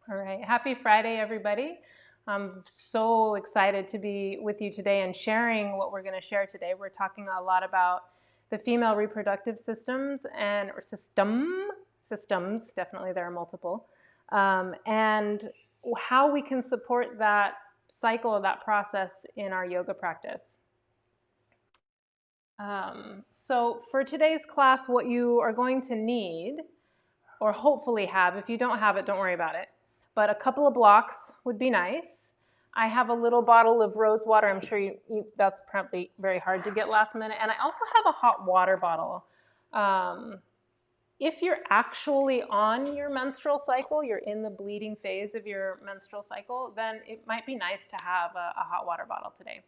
All right. Happy Friday, everybody. I'm so excited to be with you today and sharing what we're going to share today. We're talking a lot about the female reproductive systems or systems, definitely there are multiple, and how we can support that cycle, that process in our yoga practice. So for today's class, what you are going to need, or hopefully have, if you don't have it, don't worry about it, but a couple of blocks would be nice. I have a little bottle of rose water. I'm sure that's probably very hard to get last minute. And I also have a hot water bottle. If you're actually on your menstrual cycle, you're in the bleeding phase of your menstrual cycle, then it might be nice to have a hot water bottle today.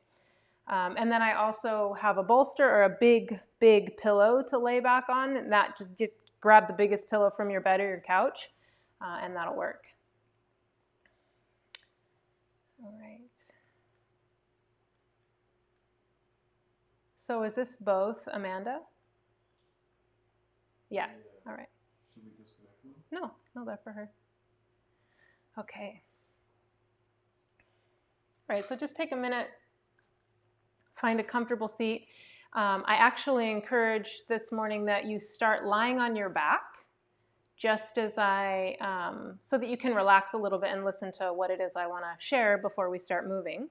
And then I also have a bolster or a big, big pillow to lay back on. And that just grab the biggest pillow from your bed or your couch, and that'll work. All right. So is this both, Amanda? Yeah. All right. Should we disconnect them? No, they're for her. Okay. All right, so just take a minute, find a comfortable seat. I actually encourage this morning that you start lying on your back, just as so that you can relax a little bit and listen to what it is I want to share before we start moving.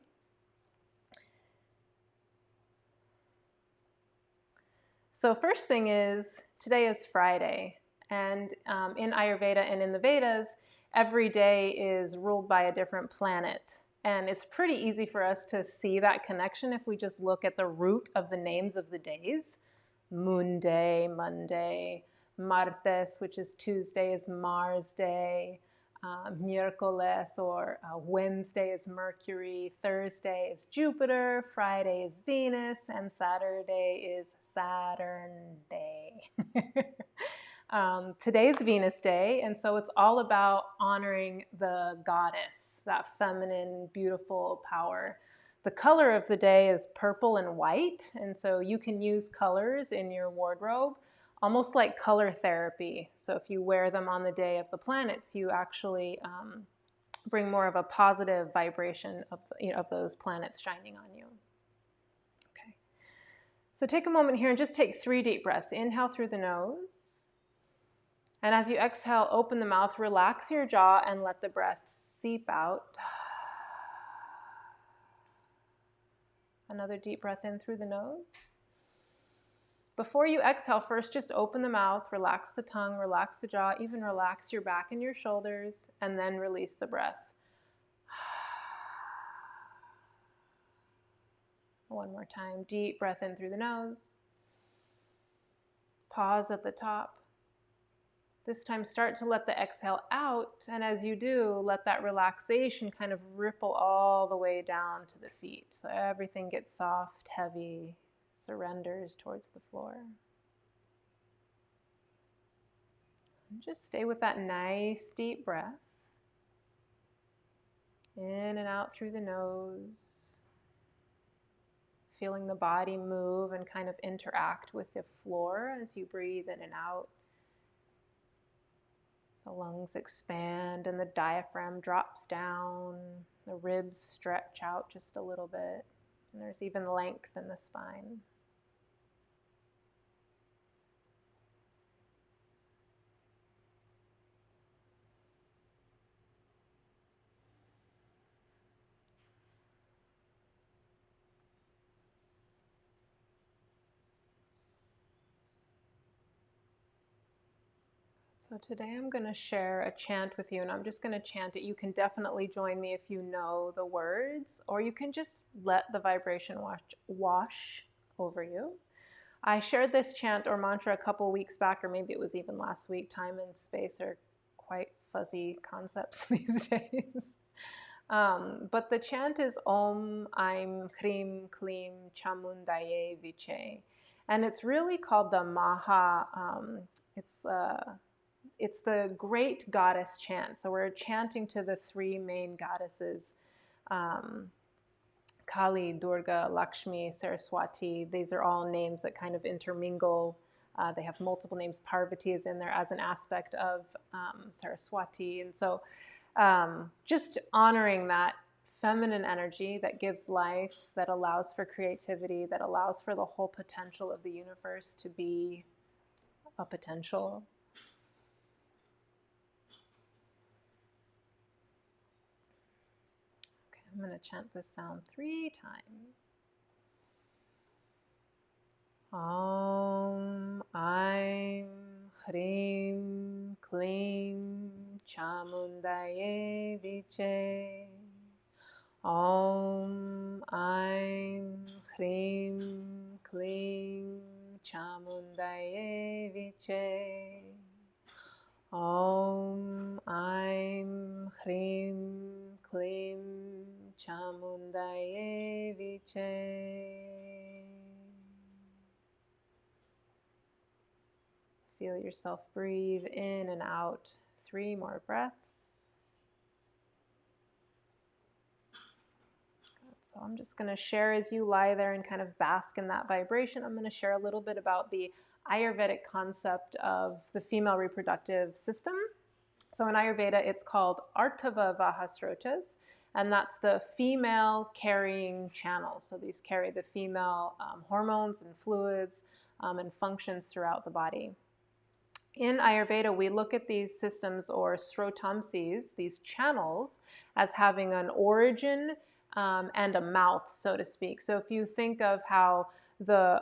So first thing is, today is Friday, and in Ayurveda and in the Vedas, every day is ruled by a different planet. And it's pretty easy for us to see that connection if we just look at the root of the names of the days. Moon Day, Monday, Martes, which is Tuesday, is Mars Day. Miércoles or Wednesday is Mercury, Thursday is Jupiter, Friday is Venus, and Saturday is Saturn Day. Today's Venus Day, and so it's all about honoring the goddess, that feminine, beautiful power. The color of the day is purple and white, and so you can use colors in your wardrobe almost like color therapy. So if you wear them on the day of the planets, you actually bring more of a positive vibration of those planets shining on you. Okay. So take a moment here and just take 3 deep breaths. Inhale through the nose. And as you exhale, open the mouth, relax your jaw, and let the breath seep out. Another deep breath in through the nose. Before you exhale, first just open the mouth, relax the tongue, relax the jaw, even relax your back and your shoulders, and then release the breath. One more time, deep breath in through the nose. Pause at the top. This time start to let the exhale out, and as you do, let that relaxation kind of ripple all the way down to the feet. So everything gets soft, heavy, surrenders towards the floor. And just stay with that nice deep breath. In and out through the nose. Feeling the body move and kind of interact with the floor as you breathe in and out. The lungs expand and the diaphragm drops down. The ribs stretch out just a little bit. And there's even length in the spine. So today I'm going to share a chant with you, and I'm just going to chant it. You can definitely join me if you know the words, or you can just let the vibration wash over you. I shared this chant or mantra a couple weeks back, or maybe it was even last week. Time and space are quite fuzzy concepts these days. But the chant is Om Aim Krim Klim Chamundaye Viche. And it's really called the Maha, it's the great goddess chant. So we're chanting to the 3 main goddesses, Kali, Durga, Lakshmi, Saraswati. These are all names that kind of intermingle. They have multiple names. Parvati is in there as an aspect of Saraswati. And so just honoring that feminine energy that gives life, that allows for creativity, that allows for the whole potential of the universe to be a potential. Okay, I'm going to chant this sound 3 times. Om Aim Hrim Klim Chamundaye Viche. Om Aim Hrim Klim Chamundaye Viche. Om Aim Hrim Klim Chamundaye Viche. Feel yourself breathe in and out. 3 more breaths. So I'm just going to share as you lie there and kind of bask in that vibration. I'm going to share a little bit about the Ayurvedic concept of the female reproductive system. So in Ayurveda, it's called Artava Vaha Srotas, and that's the female carrying channel. So these carry the female hormones and fluids and functions throughout the body. In Ayurveda, we look at these systems, or srotamsis, these channels, as having an origin and a mouth, so to speak. So if you think of how the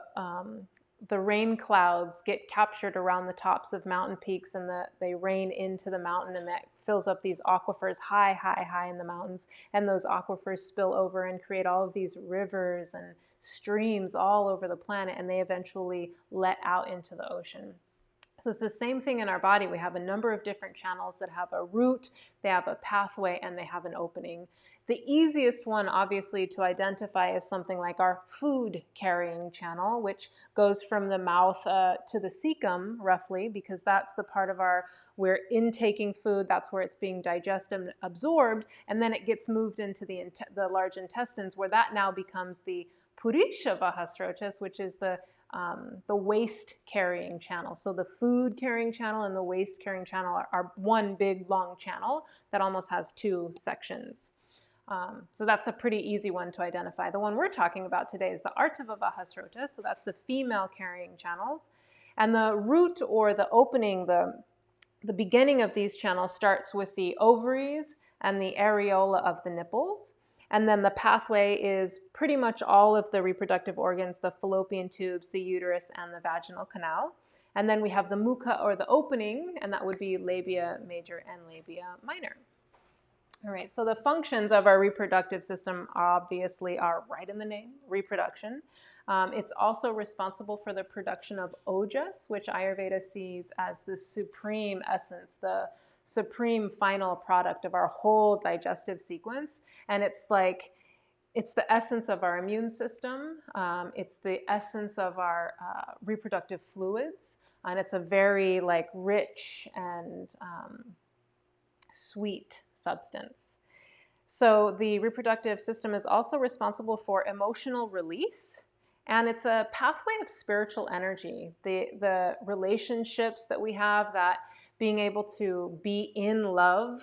rain clouds get captured around the tops of mountain peaks, and they rain into the mountain, and that fills up these aquifers high in the mountains, and those aquifers spill over and create all of these rivers and streams all over the planet, and they eventually let out into the ocean. So it's the same thing in our body. We have a number of different channels that have a root, they have a pathway, and they have an opening. The easiest one, obviously, to identify is something like our food carrying channel, which goes from the mouth to the cecum, roughly, because that's the part of we're intaking food, that's where it's being digested and absorbed, and then it gets moved into the large intestines, where that now becomes the Purisha Vaha Srotas, which is the waste carrying channel. So the food carrying channel and the waste carrying channel are one big long channel that almost has 2 sections. So that's a pretty easy one to identify. The one we're talking about today is the Artava Vaha Srotas, so that's the female carrying channels. And the root, or the opening, the beginning of these channels starts with the ovaries and the areola of the nipples. And then the pathway is pretty much all of the reproductive organs, the fallopian tubes, the uterus, and the vaginal canal. And then we have the mukha, or the opening, and that would be labia major and labia minor. All right, so the functions of our reproductive system obviously are right in the name, reproduction. It's also responsible for the production of ojas, which Ayurveda sees as the supreme essence, the supreme final product of our whole digestive sequence. And it's the essence of our immune system. It's the essence of our reproductive fluids. And it's a very rich and sweet substance. So the reproductive system is also responsible for emotional release, and it's a pathway of spiritual energy. The relationships that we have, that being able to be in love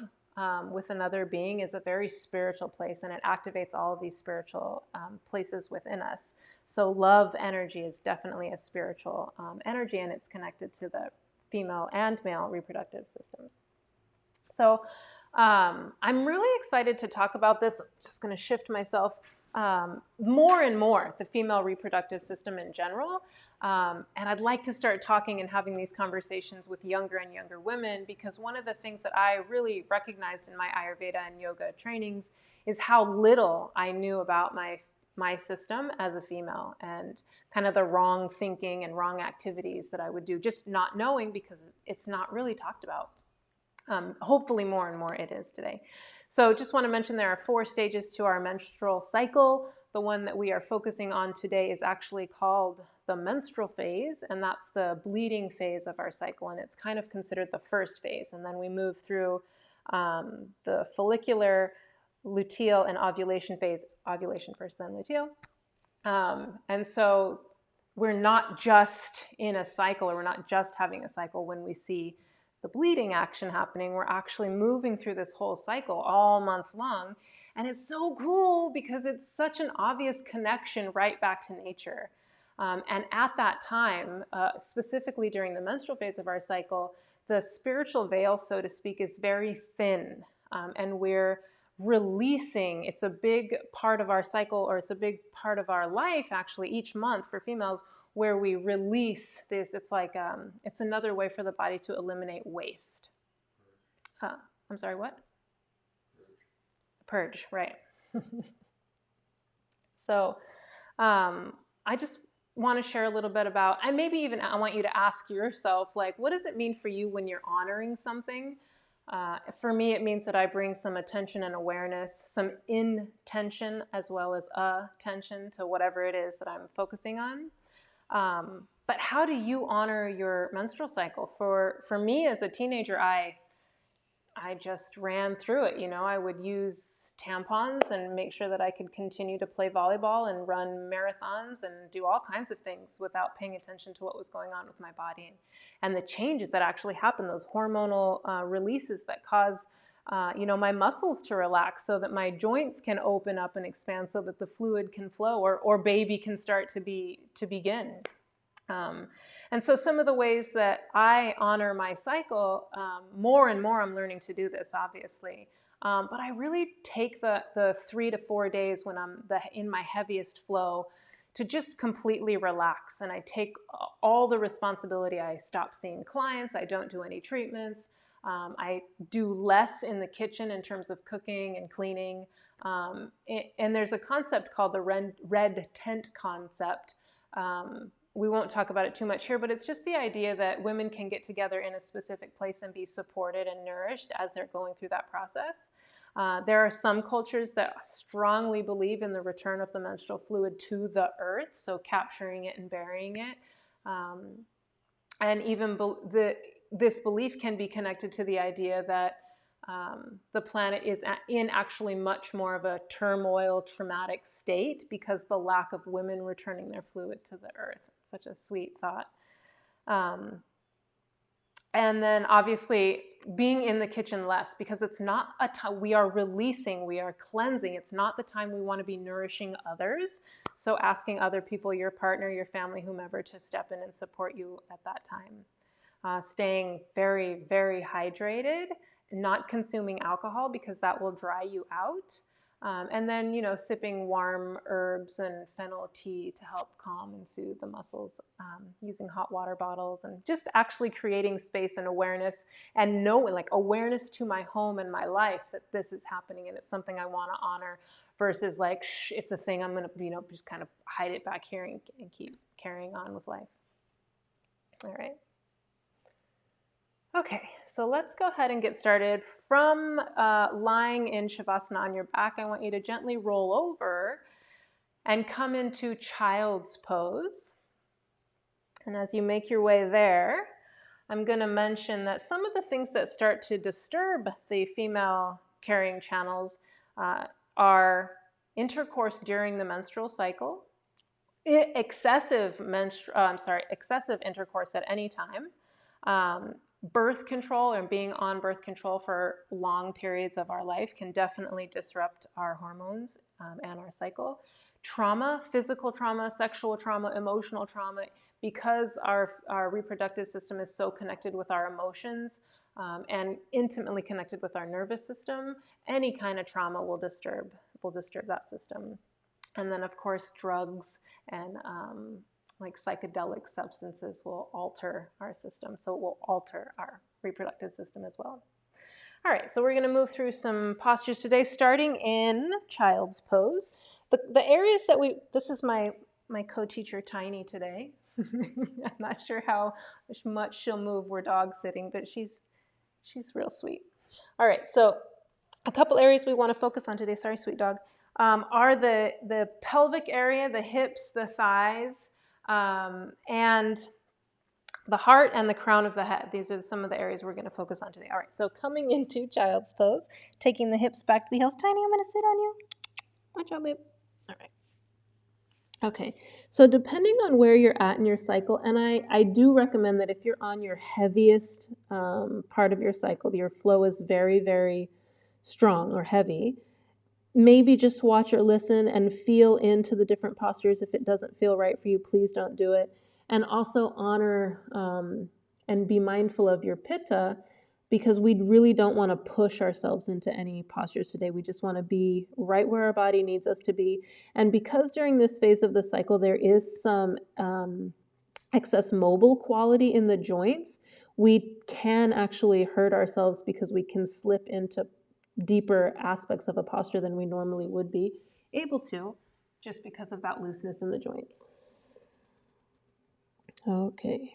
with another being, is a very spiritual place, and it activates all of these spiritual places within us. So love energy is definitely a spiritual energy, and it's connected to the female and male reproductive systems. So I'm really excited to talk about this. I'm just going to shift myself more and more, the female reproductive system in general. And I'd like to start talking and having these conversations with younger and younger women, because one of the things that I really recognized in my Ayurveda and yoga trainings is how little I knew about my system as a female, and kind of the wrong thinking and wrong activities that I would do, just not knowing, because it's not really talked about. Hopefully more and more it is today. So just want to mention there are 4 stages to our menstrual cycle. The one that we are focusing on today is actually called the menstrual phase, and that's the bleeding phase of our cycle, and it's kind of considered the first phase. And then we move through the follicular, luteal, and ovulation phase. Ovulation first, then luteal. And so we're not just in a cycle, or we're not just having a cycle when we see the bleeding action happening. We're actually moving through this whole cycle all month long. And it's so cool because it's such an obvious connection right back to nature. And at that time, specifically during the menstrual phase of our cycle, the spiritual veil, so to speak, is very thin. And we're releasing. It's a big part of our cycle, or it's a big part of our life, actually, each month for females, where we release this. It's like, it's another way for the body to eliminate waste. I'm sorry, what? Purge, right. So I just want to share a little bit about, and maybe even I want you to ask yourself, like, what does it mean for you when you're honoring something? For me, it means that I bring some attention and awareness, some intention as well as attention to whatever it is that I'm focusing on. But how do you honor your menstrual cycle? For me as a teenager, I just ran through it. You know, I would use tampons and make sure that I could continue to play volleyball and run marathons and do all kinds of things without paying attention to what was going on with my body and the changes that actually happen, those hormonal releases that cause my muscles to relax so that my joints can open up and expand so that the fluid can flow, or baby can start to begin. And so some of the ways that I honor my cycle, more and more I'm learning to do this, obviously. But I really take the 3 to 4 days when I'm in my heaviest flow to just completely relax. And I take all the responsibility. I stop seeing clients. I don't do any treatments. I do less in the kitchen in terms of cooking and cleaning. And there's a concept called the red tent concept. We won't talk about it too much here, but it's just the idea that women can get together in a specific place and be supported and nourished as they're going through that process. There are some cultures that strongly believe in the return of the menstrual fluid to the earth, so capturing it and burying it. And even this belief can be connected to the idea that the planet is in actually much more of a turmoil, traumatic state because the lack of women returning their fluid to the earth. It's such a sweet thought. And then obviously being in the kitchen less, because it's not a time we are releasing, we are cleansing. It's not the time we want to be nourishing others. So asking other people, your partner, your family, whomever, to step in and support you at that time. Staying very, very hydrated, not consuming alcohol because that will dry you out. And then, sipping warm herbs and fennel tea to help calm and soothe the muscles, using hot water bottles, and just actually creating space and awareness and knowing, like, awareness to my home and my life that this is happening and it's something I want to honor versus like, it's a thing I'm going to, just kind of hide it back here and keep carrying on with life. All right. Okay, so let's go ahead and get started. From lying in Shavasana on your back, I want you to gently roll over and come into child's pose. And as you make your way there, I'm going to mention that some of the things that start to disturb the female carrying channels are intercourse during the menstrual cycle, excessive intercourse at any time, birth control and being on birth control for long periods of our life can definitely disrupt our hormones and our cycle. Trauma, physical trauma, sexual trauma, emotional trauma, because our reproductive system is so connected with our emotions and intimately connected with our nervous system, any kind of trauma will disturb that system. And then, of course, drugs and like psychedelic substances will alter our system. So it will alter our reproductive system as well. All right, so we're going to move through some postures today, starting in child's pose. The areas that this is my co-teacher, Tiny, today. I'm not sure how much she'll move. We're dog sitting, but she's real sweet. All right, so a couple areas we want to focus on today, sorry, sweet dog, are the pelvic area, the hips, the thighs, and the heart and the crown of the head. These are some of the areas we're going to focus on today. All right, so coming into child's pose, taking the hips back to the heels. Tiny, I'm going to sit on you. Watch out, babe. All right. Okay, so depending on where you're at in your cycle, and I do recommend that if you're on your heaviest part of your cycle, your flow is very, very strong or heavy, maybe just watch or listen and feel into the different postures. If it doesn't feel right for you, please don't do it. And also honor and be mindful of your pitta, because we really don't want to push ourselves into any postures today. We just want to be right where our body needs us to be. And because during this phase of the cycle, there is some excess mobile quality in the joints, we can actually hurt ourselves because we can slip into deeper aspects of a posture than we normally would be able to, just because of that looseness in the joints. Okay,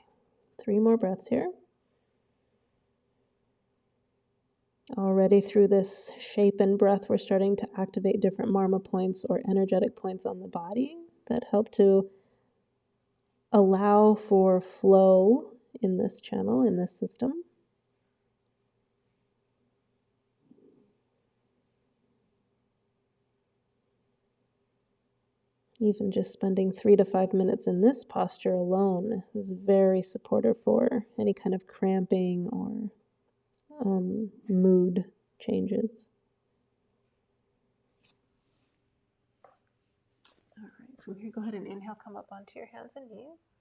3 more breaths here. Already through this shape and breath, we're starting to activate different Marma points or energetic points on the body that help to allow for flow in this channel, in this system. Even just spending 3 to 5 minutes in this posture alone is very supportive for any kind of cramping or mood changes. All right, from here, go ahead and inhale, come up onto your hands and knees.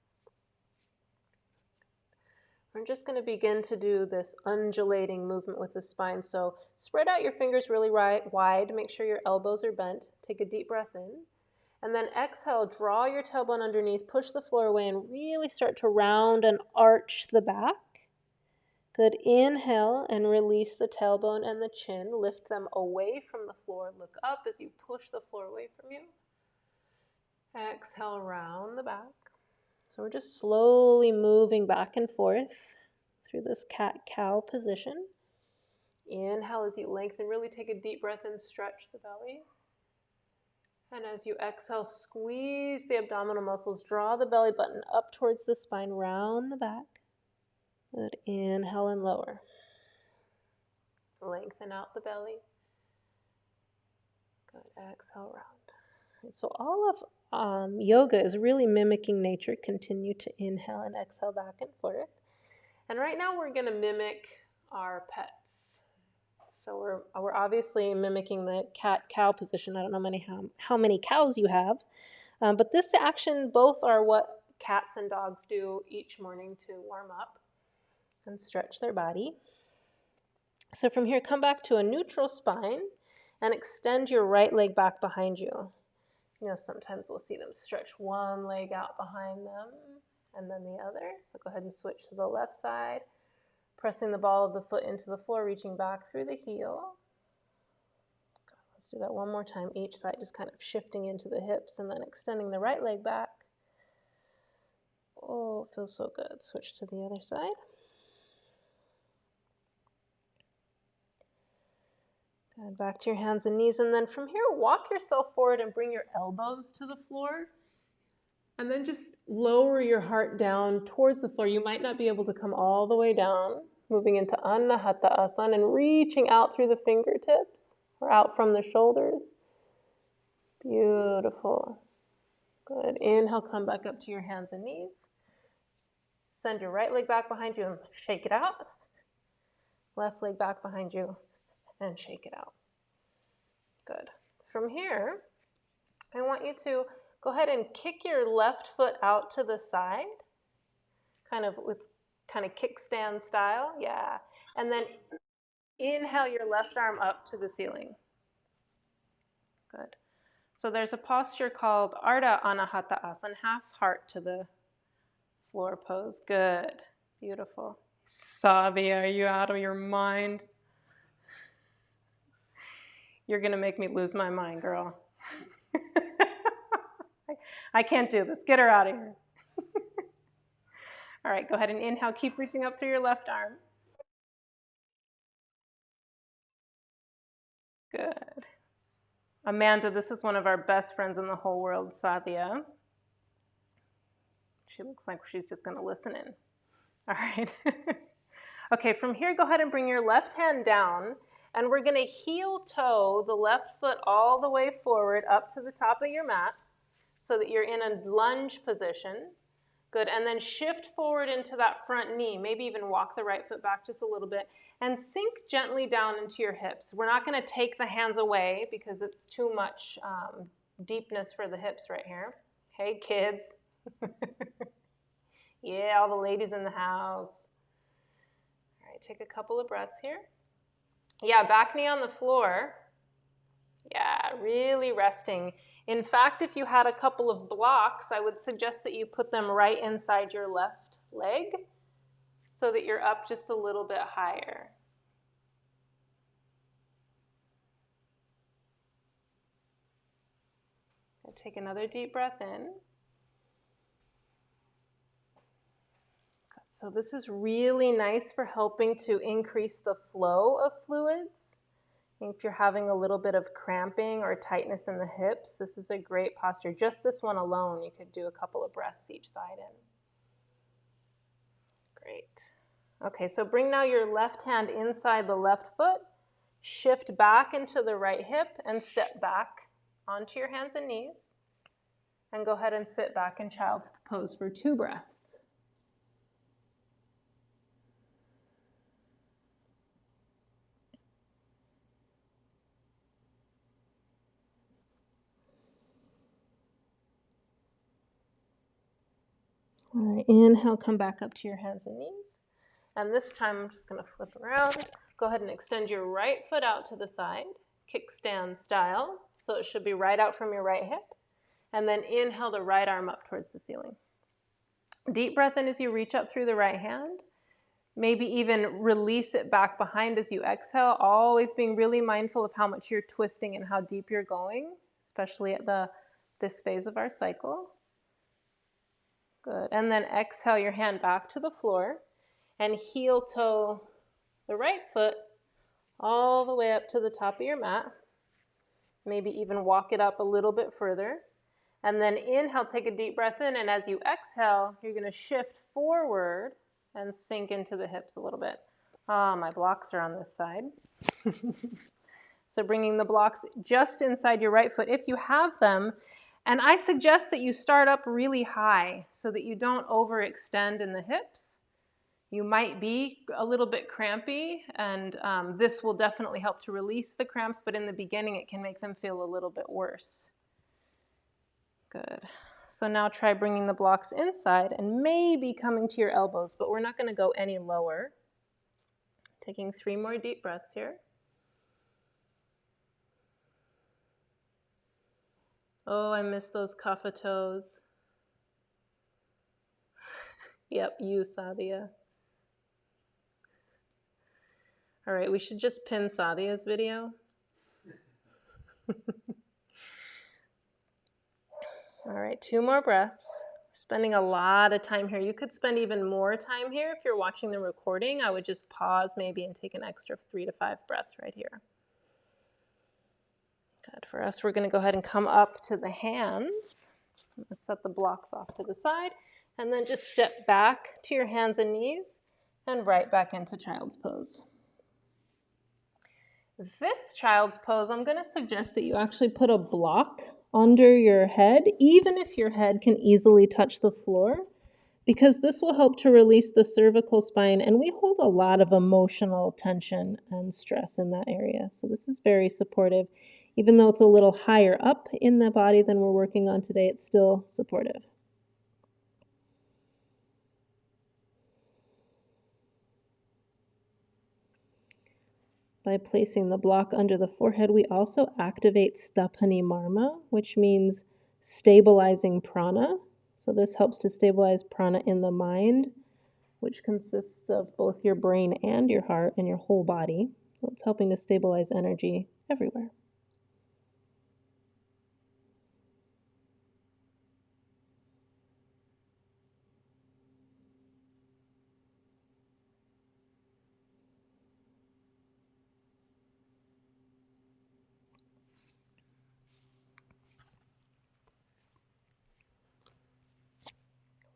We're just going to begin to do this undulating movement with the spine. So spread out your fingers really wide. Make sure your elbows are bent. Take a deep breath in. And then exhale, draw your tailbone underneath, push the floor away, and really start to round and arch the back. Good. Inhale and release the tailbone and the chin. Lift them away from the floor. Look up as you push the floor away from you. Exhale, round the back. So we're just slowly moving back and forth through this cat-cow position. Inhale as you lengthen. Really take a deep breath and stretch the belly. And as you exhale, squeeze the abdominal muscles. Draw the belly button up towards the spine. Round the back. Good. Inhale and lower. Lengthen out the belly. Good. Exhale, round. So all of yoga is really mimicking nature. Continue to inhale and exhale back and forth. And right now we're going to mimic our pets. So we're obviously mimicking the cat-cow position. I don't know how many cows you have. But this action, both are what cats and dogs do each morning to warm up and stretch their body. So from here, come back to a neutral spine and extend your right leg back behind you. You know, sometimes we'll see them stretch one leg out behind them and then the other. So go ahead and switch to the left side, pressing the ball of the foot into the floor, reaching back through the heel. Let's do that one more time, each side, just kind of shifting into the hips and then extending the right leg back. Oh, it feels so good. Switch to the other side. Good. Back to your hands and knees, and then from here, walk yourself forward and bring your elbows to the floor. And then just lower your heart down towards the floor. You might not be able to come all the way down. Moving into Anahata Asana and reaching out through the fingertips or out from the shoulders. Beautiful. Good. Inhale, come back up to your hands and knees. Send your right leg back behind you and shake it out. Left leg back behind you and shake it out. Good. From here, I want you to go ahead and kick your left foot out to the side. It's kind of kickstand style. Yeah. And then inhale your left arm up to the ceiling. Good. So there's a posture called Ardha Anahata Asana, half heart to the floor pose. Good. Beautiful. Savi, are you out of your mind? You're going to make me lose my mind, girl. I can't do this. Get her out of here. All right, go ahead and inhale. Keep reaching up through your left arm. Good. Amanda, this is one of our best friends in the whole world, Savia. She looks like she's just going to listen in. All right. Okay, from here, go ahead and bring your left hand down, and we're going to heel toe the left foot all the way forward up to the top of your mat. so that you're in a lunge position. Good, and then shift forward into that front knee. Maybe even walk the right foot back just a little bit and sink gently down into your hips. We're not going to take the hands away because it's too much deepness for the hips right here. Hey, kids. Yeah, all the ladies in the house. All right, take a couple of breaths here. Yeah, back knee on the floor. Yeah, really resting. In fact, if you had a couple of blocks, I would suggest that you put them right inside your left leg so that you're up just a little bit higher. And take another deep breath in. So this is really nice for helping to increase the flow of fluids. If you're having a little bit of cramping or tightness in the hips, this is a great posture. Just this one alone, you could do a couple of breaths each side in. Great. Okay, so bring now your left hand inside the left foot, shift back into the right hip, and step back onto your hands and knees. And go ahead and sit back in child's pose for 2 breaths. All right, inhale, come back up to your hands and knees. And this time I'm just going to flip around. Go ahead and extend your right foot out to the side, kickstand style. So it should be right out from your right hip. And then inhale the right arm up towards the ceiling. Deep breath in as you reach up through the right hand. Maybe even release it back behind as you exhale, always being really mindful of how much you're twisting and how deep you're going, especially at this phase of our cycle. Good. And then exhale your hand back to the floor and heel toe the right foot all the way up to the top of your mat. Maybe even walk it up a little bit further. And then inhale, take a deep breath in, and as you exhale, you're going to shift forward and sink into the hips a little bit. My blocks are on this side. So bringing the blocks just inside your right foot if you have them. And I suggest that you start up really high so that you don't overextend in the hips. You might be a little bit crampy, and this will definitely help to release the cramps, but in the beginning it can make them feel a little bit worse. Good. So now try bringing the blocks inside and maybe coming to your elbows, but we're not going to go any lower. Taking 3 more deep breaths here. Oh, I miss those kapha toes. Yep, you, Sadia. All right, we should just pin Sadia's video. All right, 2 more breaths. We're spending a lot of time here. You could spend even more time here if you're watching the recording. I would just pause maybe and take an extra 3 to 5 breaths right here. Good. For us, we're going to go ahead and come up to the hands. I'm going to set the blocks off to the side, and then just step back to your hands and knees and right back into child's pose. This child's pose, I'm going to suggest that you actually put a block under your head, even if your head can easily touch the floor, because this will help to release the cervical spine, and we hold a lot of emotional tension and stress in that area. So this is very supportive. Even though it's a little higher up in the body than we're working on today, it's still supportive. By placing the block under the forehead, we also activate Sthapani Marma, which means stabilizing prana. So this helps to stabilize prana in the mind, which consists of both your brain and your heart and your whole body. So it's helping to stabilize energy everywhere.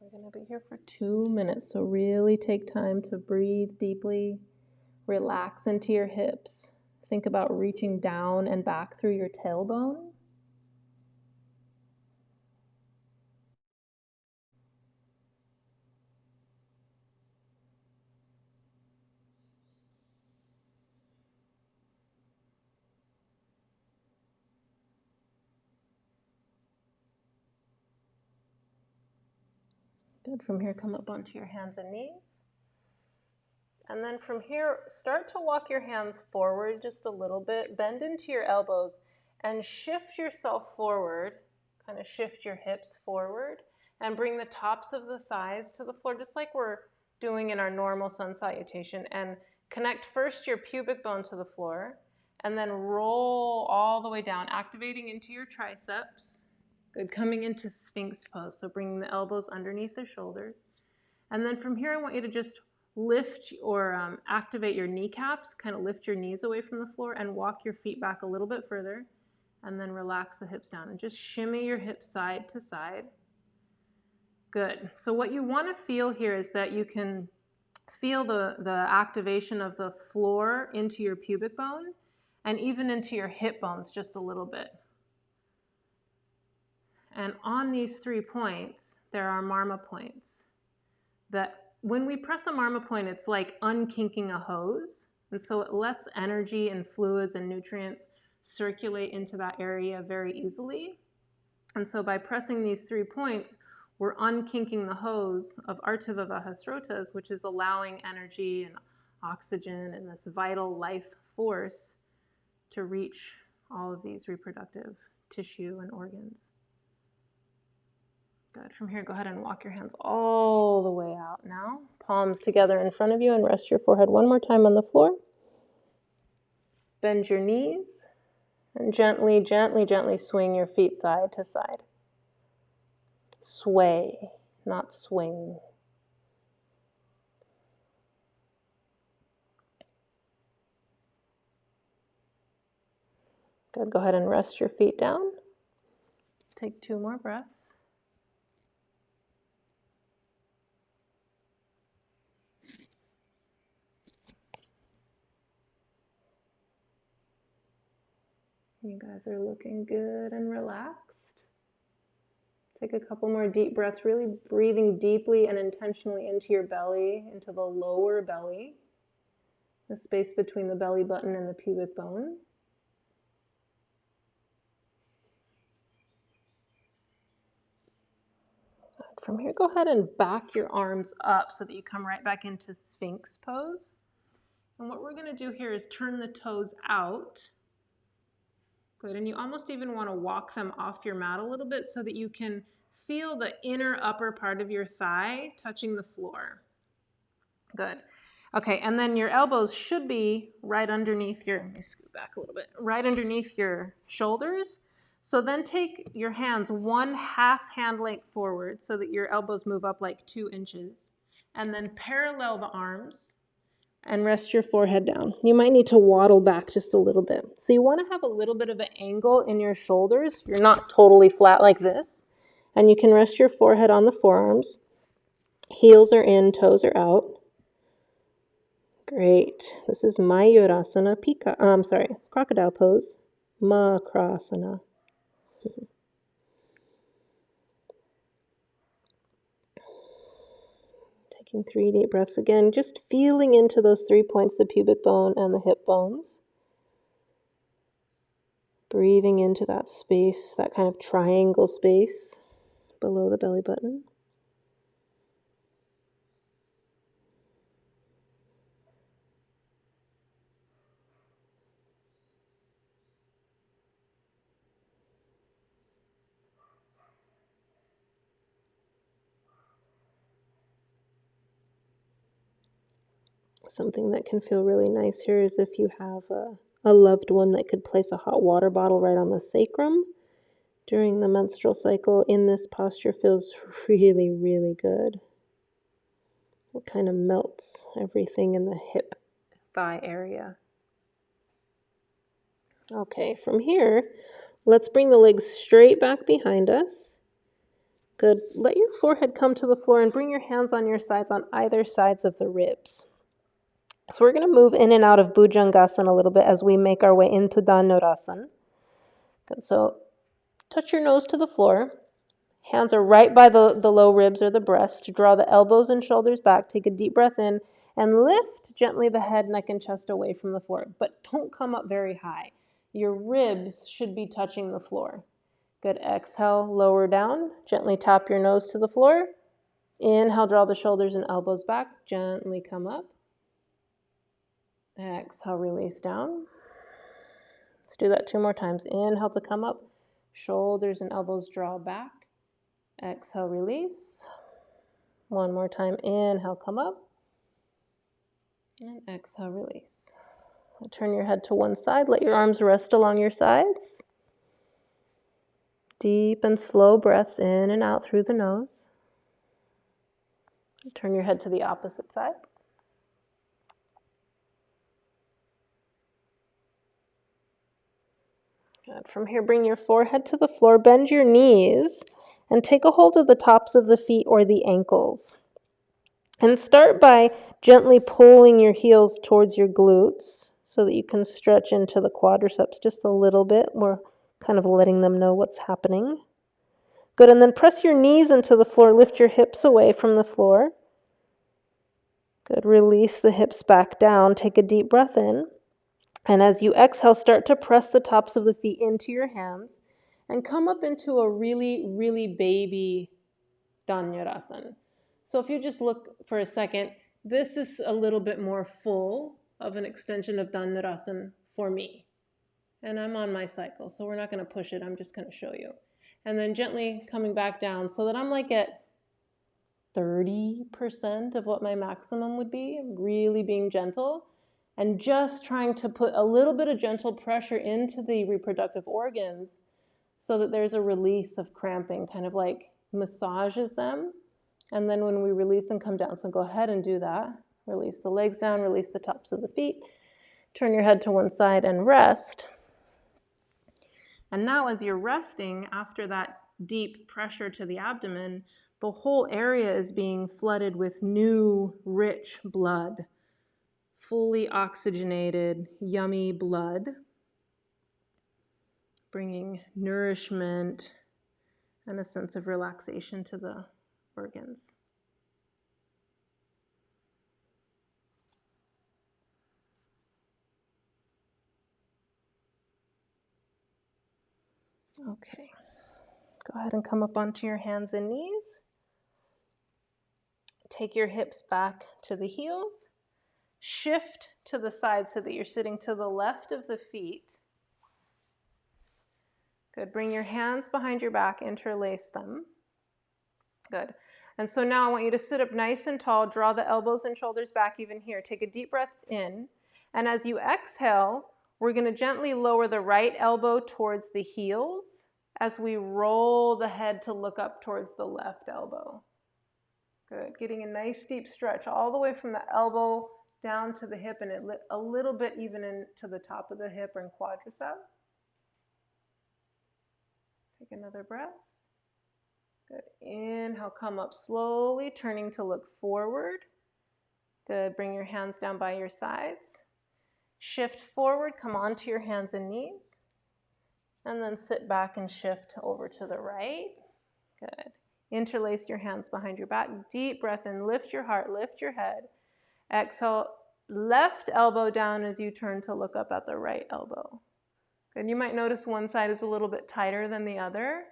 We're going to be here for 2 minutes, so really take time to breathe deeply, relax into your hips. Think about reaching down and back through your tailbone. Good. From here, come up onto your hands and knees. And then from here, start to walk your hands forward just a little bit. Bend into your elbows and shift yourself forward. Kind of shift your hips forward and bring the tops of the thighs to the floor, just like we're doing in our normal sun salutation. And connect first your pubic bone to the floor and then roll all the way down, activating into your triceps. Good. Coming into Sphinx pose. So bringing the elbows underneath the shoulders. And then from here, I want you to just lift or activate your kneecaps, kind of lift your knees away from the floor and walk your feet back a little bit further. And then relax the hips down and just shimmy your hips side to side. Good. So what you want to feel here is that you can feel the activation of the floor into your pubic bone and even into your hip bones just a little bit. And on these 3 points, there are Marma points. That when we press a Marma point, it's like unkinking a hose. And so it lets energy and fluids and nutrients circulate into that area very easily. And so by pressing these 3 points, we're unkinking the hose of Artava Vaha Srotas, which is allowing energy and oxygen and this vital life force to reach all of these reproductive tissue and organs. Good. From here, go ahead and walk your hands all the way out now. Palms together in front of you and rest your forehead one more time on the floor. Bend your knees and gently, gently, gently swing your feet side to side. Sway, not swing. Good. Go ahead and rest your feet down. Take 2 more breaths. You guys are looking good and relaxed. Take a couple more deep breaths, really breathing deeply and intentionally into your belly, into the lower belly, the space between the belly button and the pubic bone. From here, go ahead and back your arms up so that you come right back into Sphinx pose. And what we're going to do here is turn the toes out. Good. And you almost even want to walk them off your mat a little bit so that you can feel the inner upper part of your thigh touching the floor. Good. Okay, and then your elbows should be right underneath your, let me scoot back a little bit, right underneath your shoulders. So then take your hands 1/2 hand length forward so that your elbows move up like 2 inches. And then parallel the arms and rest your forehead down. You might need to waddle back just a little bit. So you want to have a little bit of an angle in your shoulders. You're not totally flat like this. And you can rest your forehead on the forearms. Heels are in, toes are out. Great. This is Mayurasana, crocodile pose. Makrasana. Taking 3 deep breaths again, just feeling into those 3 points, the pubic bone and the hip bones. Breathing into that space, that kind of triangle space below the belly button. Something that can feel really nice here is if you have a loved one that could place a hot water bottle right on the sacrum during the menstrual cycle. In this posture feels really, really good. It kind of melts everything in the hip thigh area. Okay, from here, let's bring the legs straight back behind us. Good. Let your forehead come to the floor and bring your hands on your sides on either sides of the ribs. So we're going to move in and out of Bhujangasana a little bit as we make our way into Dhanurasana. Good. So touch your nose to the floor. Hands are right by the low ribs or the breast. Draw the elbows and shoulders back. Take a deep breath in and lift gently the head, neck, and chest away from the floor. But don't come up very high. Your ribs should be touching the floor. Good. Exhale, lower down. Gently tap your nose to the floor. Inhale, draw the shoulders and elbows back. Gently come up. Exhale, release down. Let's do that 2 more times. Inhale to come up. Shoulders and elbows draw back. Exhale, release. 1 more time. Inhale, come up. And exhale, release. Turn your head to one side. Let your arms rest along your sides. Deep and slow breaths in and out through the nose. Turn your head to the opposite side. Good. From here, bring your forehead to the floor, bend your knees, and take a hold of the tops of the feet or the ankles. And start by gently pulling your heels towards your glutes so that you can stretch into the quadriceps just a little bit. We're kind of letting them know what's happening. Good, and then press your knees into the floor, lift your hips away from the floor. Good, release the hips back down, take a deep breath in. And as you exhale, start to press the tops of the feet into your hands and come up into a really, really baby Dhanurasana. So if you just look for a second, this is a little bit more full of an extension of Dhanurasana for me. And I'm on my cycle, so we're not going to push it. I'm just going to show you. And then gently coming back down so that I'm like at 30% of what my maximum would be. I'm really being gentle and just trying to put a little bit of gentle pressure into the reproductive organs so that there's a release of cramping, kind of like massages them. And then when we release and come down, so go ahead and do that. Release the legs down, release the tops of the feet. Turn your head to one side and rest. And now as you're resting, after that deep pressure to the abdomen, the whole area is being flooded with new, rich blood. Fully oxygenated, yummy blood. Bringing nourishment and a sense of relaxation to the organs. Okay, go ahead and come up onto your hands and knees. Take your hips back to the heels. Shift to the side so that you're sitting to the left of the feet. Good, bring your hands behind your back, interlace them. Good. And so now I want you to sit up nice and tall, draw the elbows and shoulders back even here. Take a deep breath in. And as you exhale, we're going to gently lower the right elbow towards the heels as we roll the head to look up towards the left elbow. Good. Getting a nice deep stretch all the way from the elbow down to the hip and a little bit even into the top of the hip and quadricep. Take another breath. Good. Inhale, come up slowly, turning to look forward. Good. Bring your hands down by your sides. Shift forward, come onto your hands and knees. And then sit back and shift over to the right. Good. Interlace your hands behind your back. Deep breath in, lift your heart, lift your head. Exhale, left elbow down as you turn to look up at the right elbow. Good. You might notice one side is a little bit tighter than the other.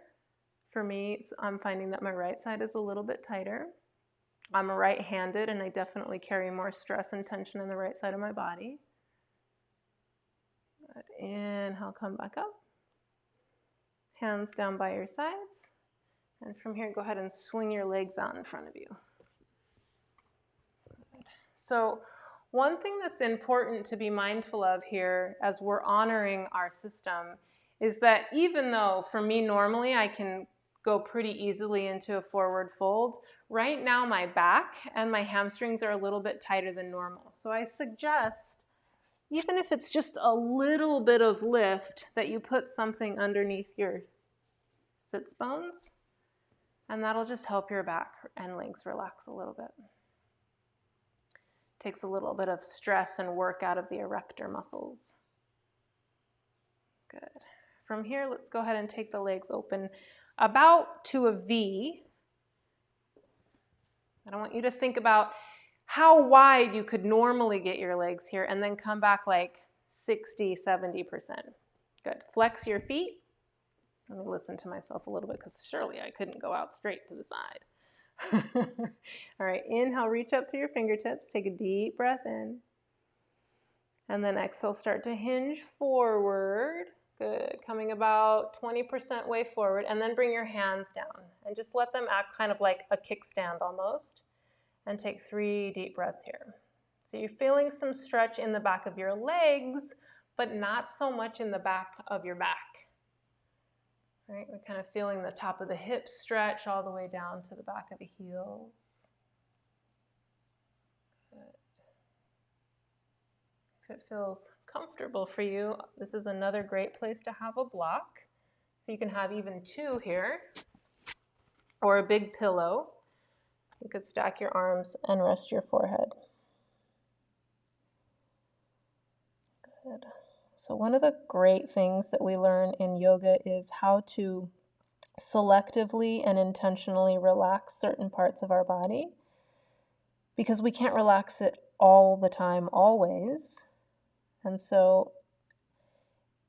For me, I'm finding that my right side is a little bit tighter. I'm right-handed and I definitely carry more stress and tension in the right side of my body. Good. Inhale, come back up. Hands down by your sides. And from here, go ahead and swing your legs out in front of you. Good. So one thing that's important to be mindful of here as we're honoring our system is that even though for me normally I can go pretty easily into a forward fold, right now my back and my hamstrings are a little bit tighter than normal. So I suggest, even if it's just a little bit of lift, that you put something underneath your sits bones, and that'll just help your back and legs relax a little bit. Takes a little bit of stress and work out of the erector muscles. Good. From here, let's go ahead and take the legs open about to a V. And I want you to think about how wide you could normally get your legs here and then come back like 60, 70%. Good. Flex your feet. Let me listen to myself a little bit because surely I couldn't go out straight to the side. All right, inhale, reach up through your fingertips. Take a deep breath in. And then exhale, start to hinge forward. Good, coming about 20% way forward. And then bring your hands down and just let them act kind of like a kickstand almost. And take 3 deep breaths here. So you're feeling some stretch in the back of your legs, but not so much in the back of your back. All right, we're kind of feeling the top of the hips stretch all the way down to the back of the heels. Good. If it feels comfortable for you, this is another great place to have a block. So you can have even 2 here, or a big pillow. You could stack your arms and rest your forehead. Good. So one of the great things that we learn in yoga is how to selectively and intentionally relax certain parts of our body, because we can't relax it all the time, always. And so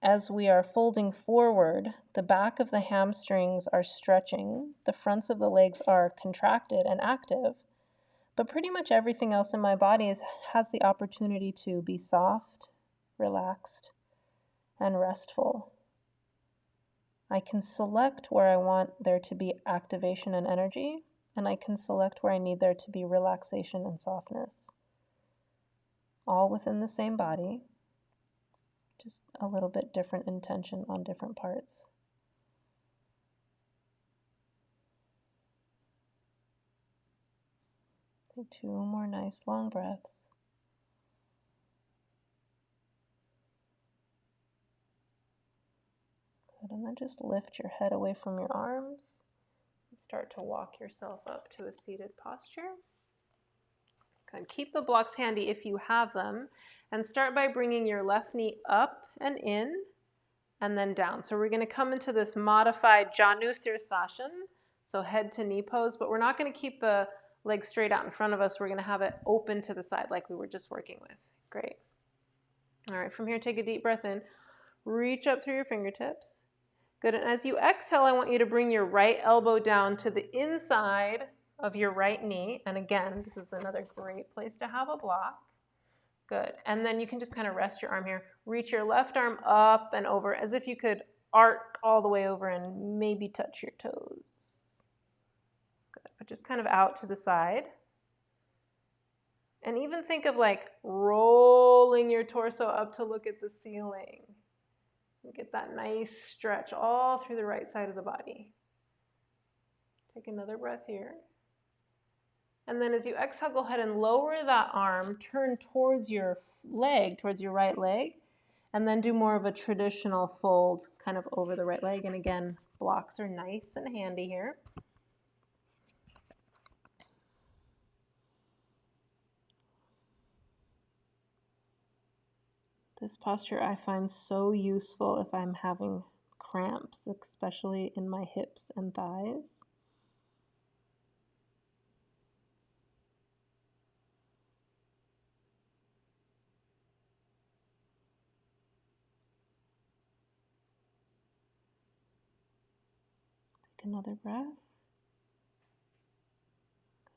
as we are folding forward, the back of the hamstrings are stretching, the fronts of the legs are contracted and active, but pretty much everything else in my body has the opportunity to be soft, relaxed, and restful. I can select where I want there to be activation and energy, and I can select where I need there to be relaxation and softness. All within the same body, just a little bit different intention on different parts. Take 2 more nice long breaths. Good, and then just lift your head away from your arms and start to walk yourself up to a seated posture. Good. Keep the blocks handy if you have them, and start by bringing your left knee up and in, and then down. So we're going to come into this modified Janu Sirsasana, so head to knee pose, but we're not going to keep the legs straight out in front of us. We're going to have it open to the side like we were just working with. Great. All right, from here, take a deep breath in. Reach up through your fingertips. Good, and as you exhale, I want you to bring your right elbow down to the inside of your right knee. And again, this is another great place to have a block. Good, and then you can just kind of rest your arm here. Reach your left arm up and over as if you could arc all the way over and maybe touch your toes. Good, but just kind of out to the side. And even think of like rolling your torso up to look at the ceiling. Get that nice stretch all through the right side of the body. Take another breath here. And then as you exhale, go ahead and lower that arm, turn towards your leg, towards your right leg, and then do more of a traditional fold kind of over the right leg. And again, blocks are nice and handy here. This posture I find so useful if I'm having cramps, especially in my hips and thighs. Take another breath.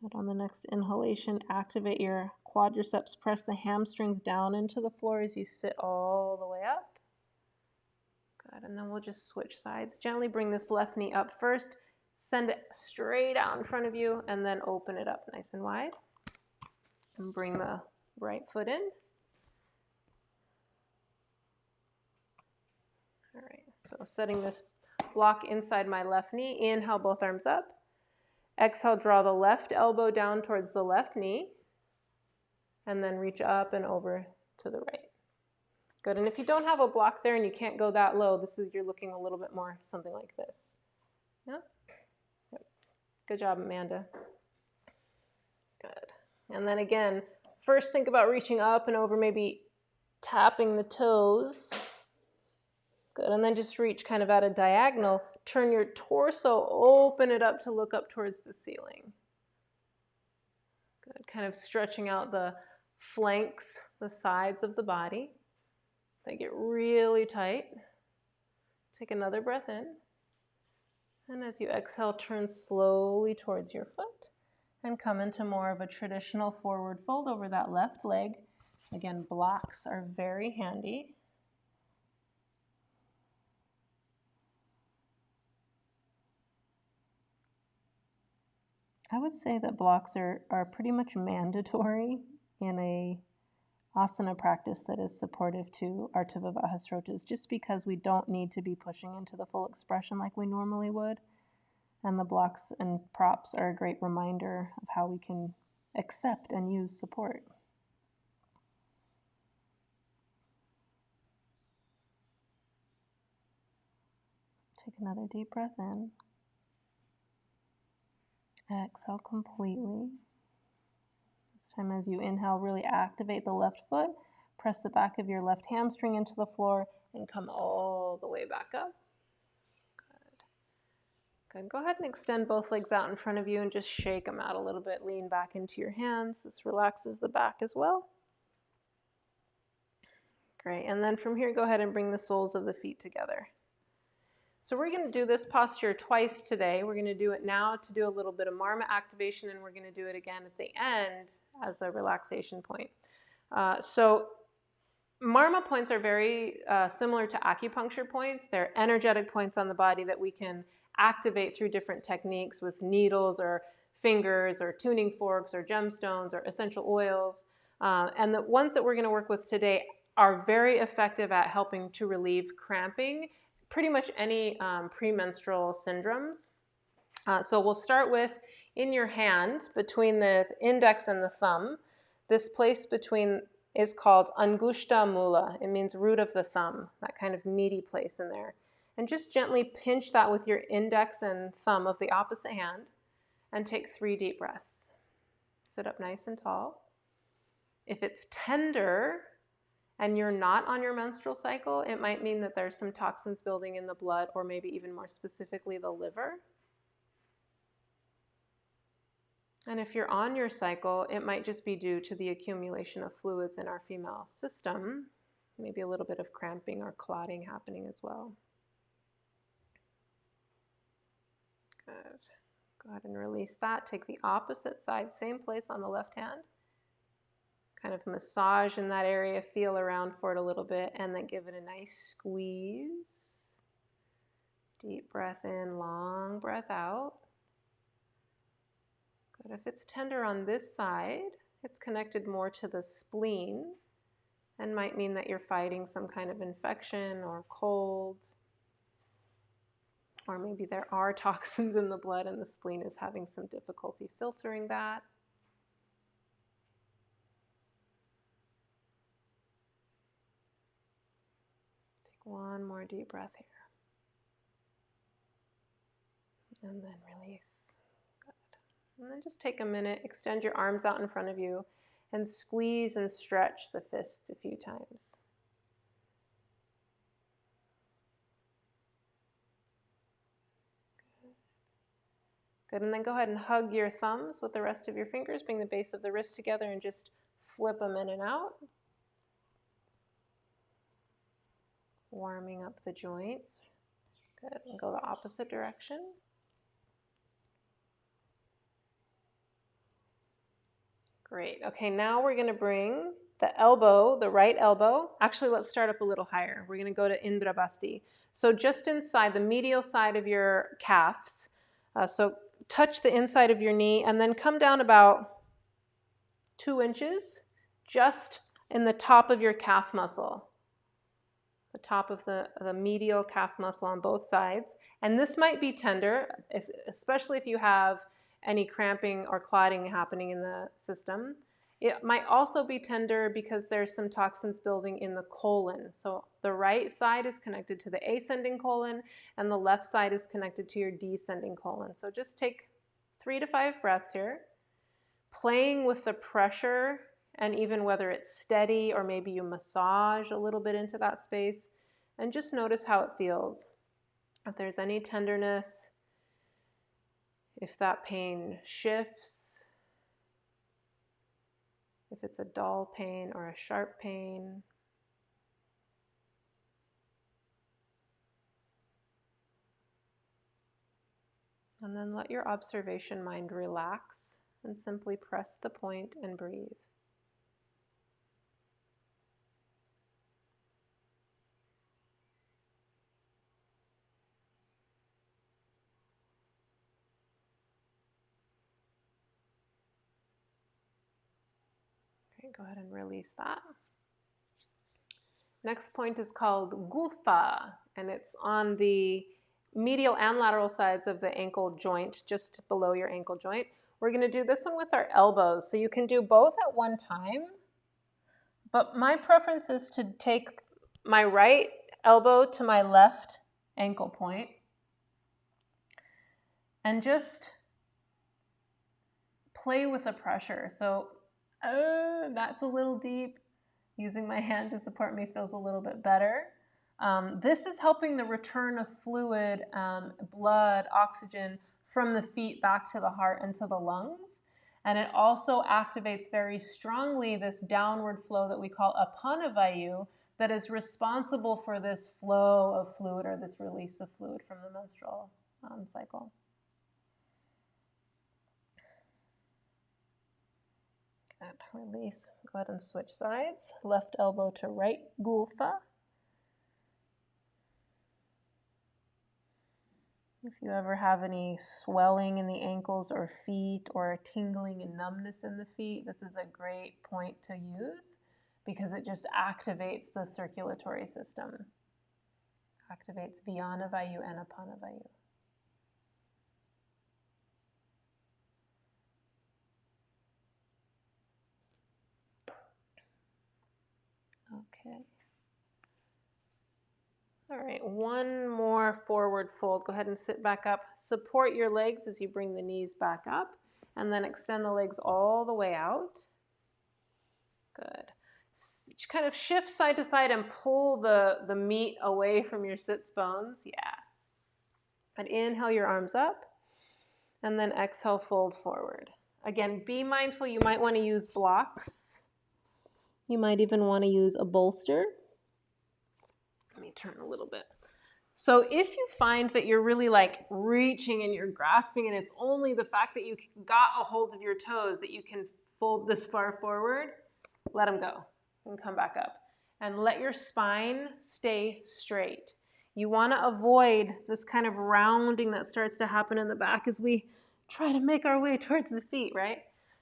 Good. On the next inhalation, activate your quadriceps. Press the hamstrings down into the floor as you sit all the way up. Good, and then we'll just switch sides. Gently bring this left knee up first. Send it straight out in front of you, and then open it up nice and wide. And bring the right foot in. All right, so setting this block inside my left knee. Inhale, both arms up. Exhale, draw the left elbow down towards the left knee. And then reach up and over to the right. Good, and if you don't have a block there and you can't go that low, you're looking a little bit more something like this. Yeah? Good job, Amanda. Good. And then again, first think about reaching up and over, maybe tapping the toes. Good, and then just reach kind of at a diagonal. Turn your torso, open it up to look up towards the ceiling. Good, kind of stretching out the flanks, the sides of the body. They get really tight. Take another breath in. And as you exhale, turn slowly towards your foot. And come into more of a traditional forward fold over that left leg. Again, blocks are very handy. I would say that blocks are pretty much mandatory in a asana practice that is supportive to Artava Vaha Srotas, just because we don't need to be pushing into the full expression like we normally would. And the blocks and props are a great reminder of how we can accept and use support. Take another deep breath in. Exhale completely. This time as you inhale, really activate the left foot. Press the back of your left hamstring into the floor and come all the way back up. Good. Go ahead and extend both legs out in front of you and just shake them out a little bit. Lean back into your hands. This relaxes the back as well. Great. And then from here, go ahead and bring the soles of the feet together. So we're going to do this posture twice today. We're going to do it now to do a little bit of Marma activation, and we're going to do it again at the end as a relaxation point. So Marma points are very similar to acupuncture points. They're energetic points on the body that we can activate through different techniques with needles or fingers or tuning forks or gemstones or essential oils. And the ones that we're going to work with today are very effective at helping to relieve cramping, pretty much any premenstrual syndromes. So we'll start with in your hand between the index and the thumb. This place between is called Angushta Mula. It means root of the thumb, that kind of meaty place in there. And just gently pinch that with your index and thumb of the opposite hand and take 3 deep breaths. Sit up nice and tall. If it's tender and you're not on your menstrual cycle, it might mean that there's some toxins building in the blood, or maybe even more specifically the liver. And if you're on your cycle, it might just be due to the accumulation of fluids in our female system, maybe a little bit of cramping or clotting happening as well. Good. Go ahead and release that. Take the opposite side, same place on the left hand. Kind of massage in that area, feel around for it a little bit, and then give it a nice squeeze. Deep breath in, long breath out. Good. If it's tender on this side, it's connected more to the spleen and might mean that you're fighting some kind of infection or cold. Or maybe there are toxins in the blood and the spleen is having some difficulty filtering that. Take one more deep breath here. And then release. Good. And then just take a minute, extend your arms out in front of you, and squeeze and stretch the fists a few times. Good, and then go ahead and hug your thumbs with the rest of your fingers. Bring the base of the wrist together and just flip them in and out. Warming up the joints. Good, and go the opposite direction. Great, okay, now we're gonna bring the elbow, the right elbow. Actually, let's start up a little higher. We're gonna go to Indra Basti. So just inside the medial side of your calves. So touch the inside of your knee and then come down about 2 inches just in the top of your calf muscle, the top of the medial calf muscle on both sides. And this might be tender, especially if you have any cramping or clotting happening in the system. It might also be tender because there's some toxins building in the colon. So the right side is connected to the ascending colon and the left side is connected to your descending colon. So just take 3 to 5 breaths here, playing with the pressure and even whether it's steady or maybe you massage a little bit into that space, and just notice how it feels. If there's any tenderness, if that pain shifts, if it's a dull pain or a sharp pain. And then let your observation mind relax and simply press the point and breathe. Okay, go ahead and release that. Next point is called gulfa, and it's on the medial and lateral sides of the ankle joint, just below your ankle joint. We're going to do this one with our elbows, so you can do both at one time, but my preference is to take my right elbow to my left ankle point and just play with the pressure. So that's a little deep. Using my hand to support me feels a little bit better. This is helping the return of fluid, blood, oxygen from the feet back to the heart and to the lungs. And it also activates very strongly this downward flow that we call apana vayu, that is responsible for this flow of fluid or this release of fluid from the menstrual cycle. Good. Release. Go ahead and switch sides. Left elbow to right gulfa. If you ever have any swelling in the ankles or feet or tingling and numbness in the feet, this is a great point to use because it just activates the circulatory system. Activates Vyana Vayu and Apana Vayu. Okay. All right, one more forward fold. Go ahead and sit back up. Support your legs as you bring the knees back up, and then extend the legs all the way out. Good. Kind of shift side to side and pull the meat away from your sits bones. Yeah. And inhale your arms up, and then exhale, fold forward. Again, be mindful, you might want to use blocks. You might even want to use a bolster. Let me turn a little bit. So if you find that you're really like reaching and you're grasping and it's only the fact that you got a hold of your toes that you can fold this far forward, let them go and come back up. And let your spine stay straight. You want to avoid this kind of rounding that starts to happen in the back as we try to make our way towards the feet, right?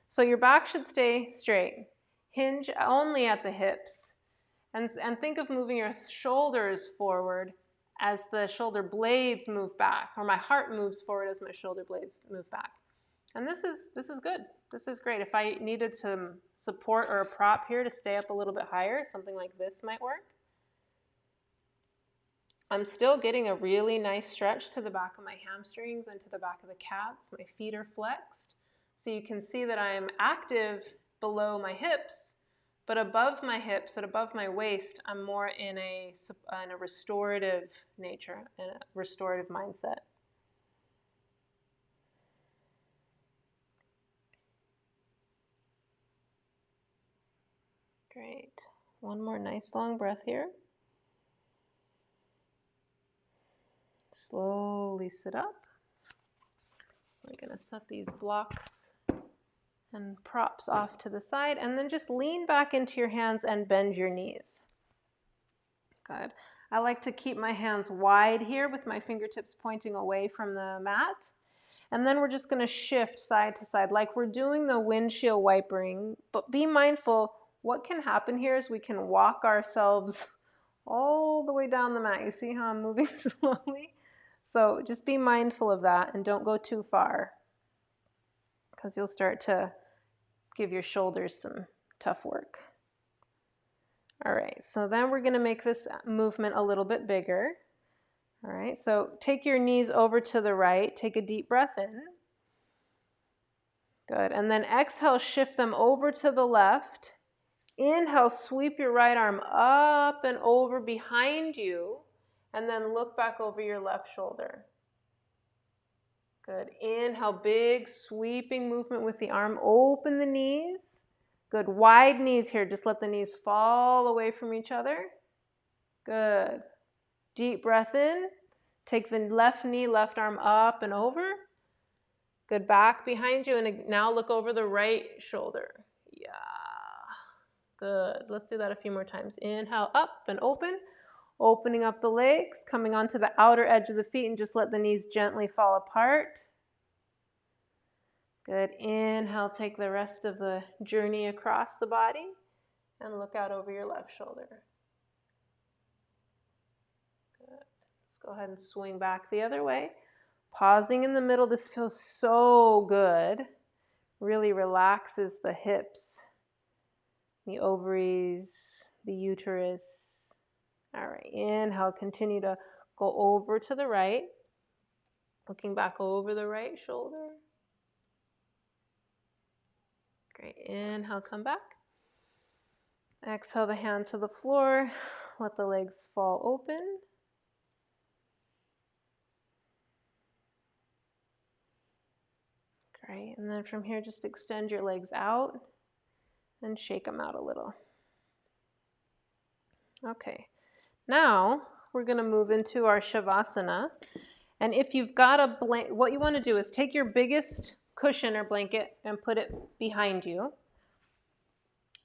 So your back should stay straight. Hinge only at the hips. And think of moving your shoulders forward as the shoulder blades move back, or my heart moves forward as my shoulder blades move back. And this is good. This is great. If I needed some support or a prop here to stay up a little bit higher, something like this might work. I'm still getting a really nice stretch to the back of my hamstrings and to the back of the calves. My feet are flexed. So you can see that I am active below my hips, but above my hips and above my waist, I'm more in a restorative nature, in a restorative mindset. Great. One more nice long breath here. Slowly sit up. We're going to set these blocks and props off to the side, and then just lean back into your hands and bend your knees. Good. I like to keep my hands wide here with my fingertips pointing away from the mat. And then we're just going to shift side to side like we're doing the windshield wipering. But be mindful, what can happen here is we can walk ourselves all the way down the mat. You see how I'm moving slowly? So just be mindful of that and don't go too far, because you'll start to give your shoulders some tough work. All right, so then we're going to make this movement a little bit bigger. All right, so take your knees over to the right. Take a deep breath in. Good, and then exhale, shift them over to the left. Inhale, sweep your right arm up and over behind you, and then look back over your left shoulder. Good. Inhale, big sweeping movement with the arm. Open the knees. Good. Wide knees here. Just let the knees fall away from each other. Good. Deep breath in. Take the left knee, left arm up and over. Good, back behind you, and now look over the right shoulder. Yeah, good. Let's do that a few more times. Inhale, up and open. Opening up the legs, coming onto the outer edge of the feet, and just let the knees gently fall apart. Good. Inhale, take the rest of the journey across the body and look out over your left shoulder. Good. Let's go ahead and swing back the other way. Pausing in the middle. This feels so good. Really relaxes the hips, the ovaries, the uterus. All right. Inhale, continue to go over to the right. Looking back over the right shoulder. Great. Inhale, come back. Exhale the hand to the floor. Let the legs fall open. Great. And then from here, just extend your legs out and shake them out a little. Okay. Now we're going to move into our Shavasana. And if you've got a blanket, what you want to do is take your biggest cushion or blanket and put it behind you.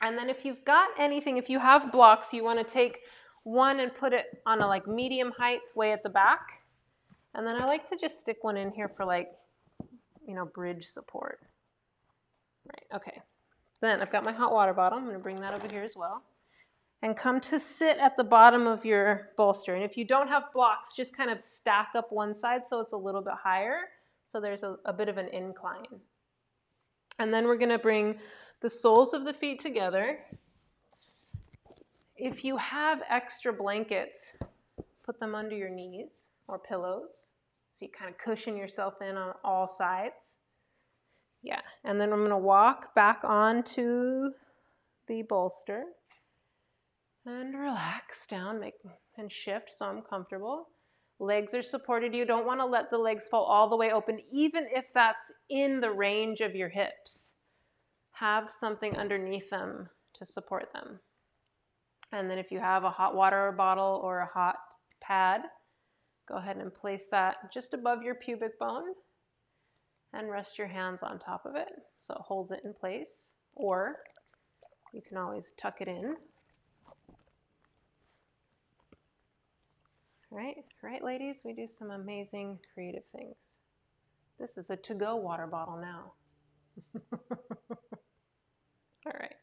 And then if you've got anything, if you have blocks, you want to take one and put it on a like medium height way at the back. And then I like to just stick one in here for like, bridge support. Right, okay. Then I've got my hot water bottle. I'm going to bring that over here as well. And come to sit at the bottom of your bolster. And if you don't have blocks, just kind of stack up one side so it's a little bit higher. So there's a bit of an incline. And then we're going to bring the soles of the feet together. If you have extra blankets, put them under your knees or pillows. So you kind of cushion yourself in on all sides. Yeah, and then I'm going to walk back onto the bolster and relax down, and shift so I'm comfortable. Legs are supported. You don't want to let the legs fall all the way open, even if that's in the range of your hips. Have something underneath them to support them. And then if you have a hot water bottle or a hot pad, go ahead and place that just above your pubic bone and rest your hands on top of it so it holds it in place. Or you can always tuck it in. Right, ladies, we do some amazing creative things. This is a to-go water bottle now. All right.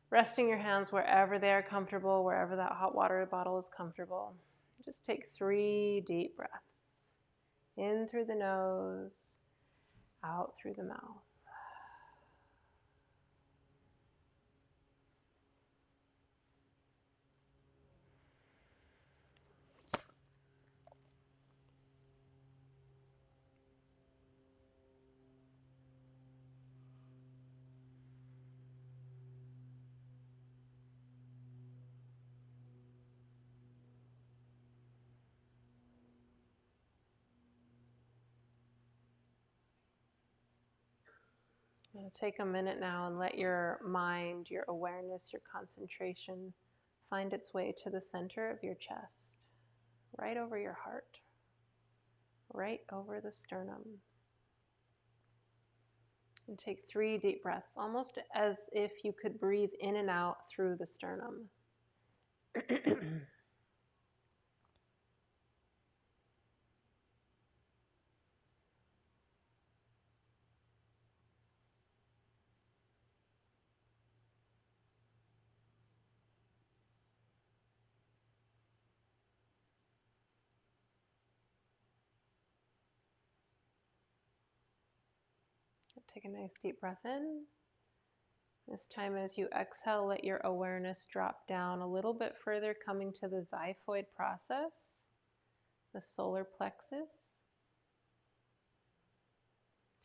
Resting your hands wherever they are comfortable, wherever that hot water bottle is comfortable. Just take 3 deep breaths. In through the nose, out through the mouth. Take a minute now and let your mind, your awareness, your concentration find its way to the center of your chest, right over your heart, right over the sternum. And take 3 deep breaths, almost as if you could breathe in and out through the sternum. Take a nice deep breath in. This time as you exhale, let your awareness drop down a little bit further, coming to the xiphoid process, the solar plexus.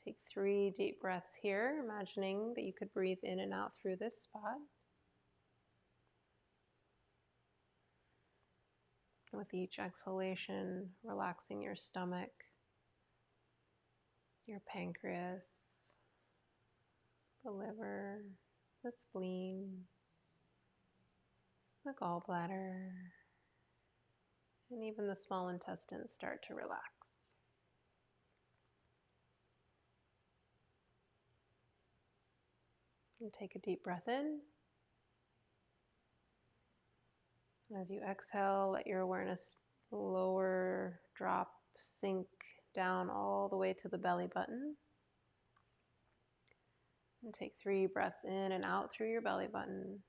Take 3 deep breaths here, imagining that you could breathe in and out through this spot. With each exhalation, relaxing your stomach, your pancreas, the liver, the spleen, the gallbladder, and even the small intestines start to relax. And take a deep breath in. As you exhale, let your awareness lower, drop, sink down all the way to the belly button. And take 3 breaths in and out through your belly button,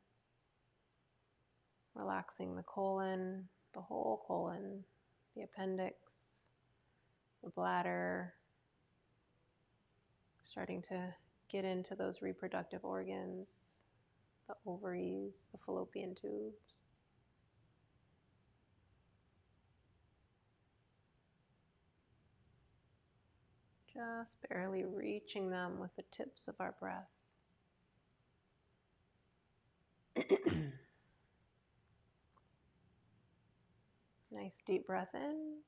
relaxing the colon, the whole colon, the appendix, the bladder, starting to get into those reproductive organs, the ovaries, the fallopian tubes. Just barely reaching them with the tips of our breath. Nice deep breath in.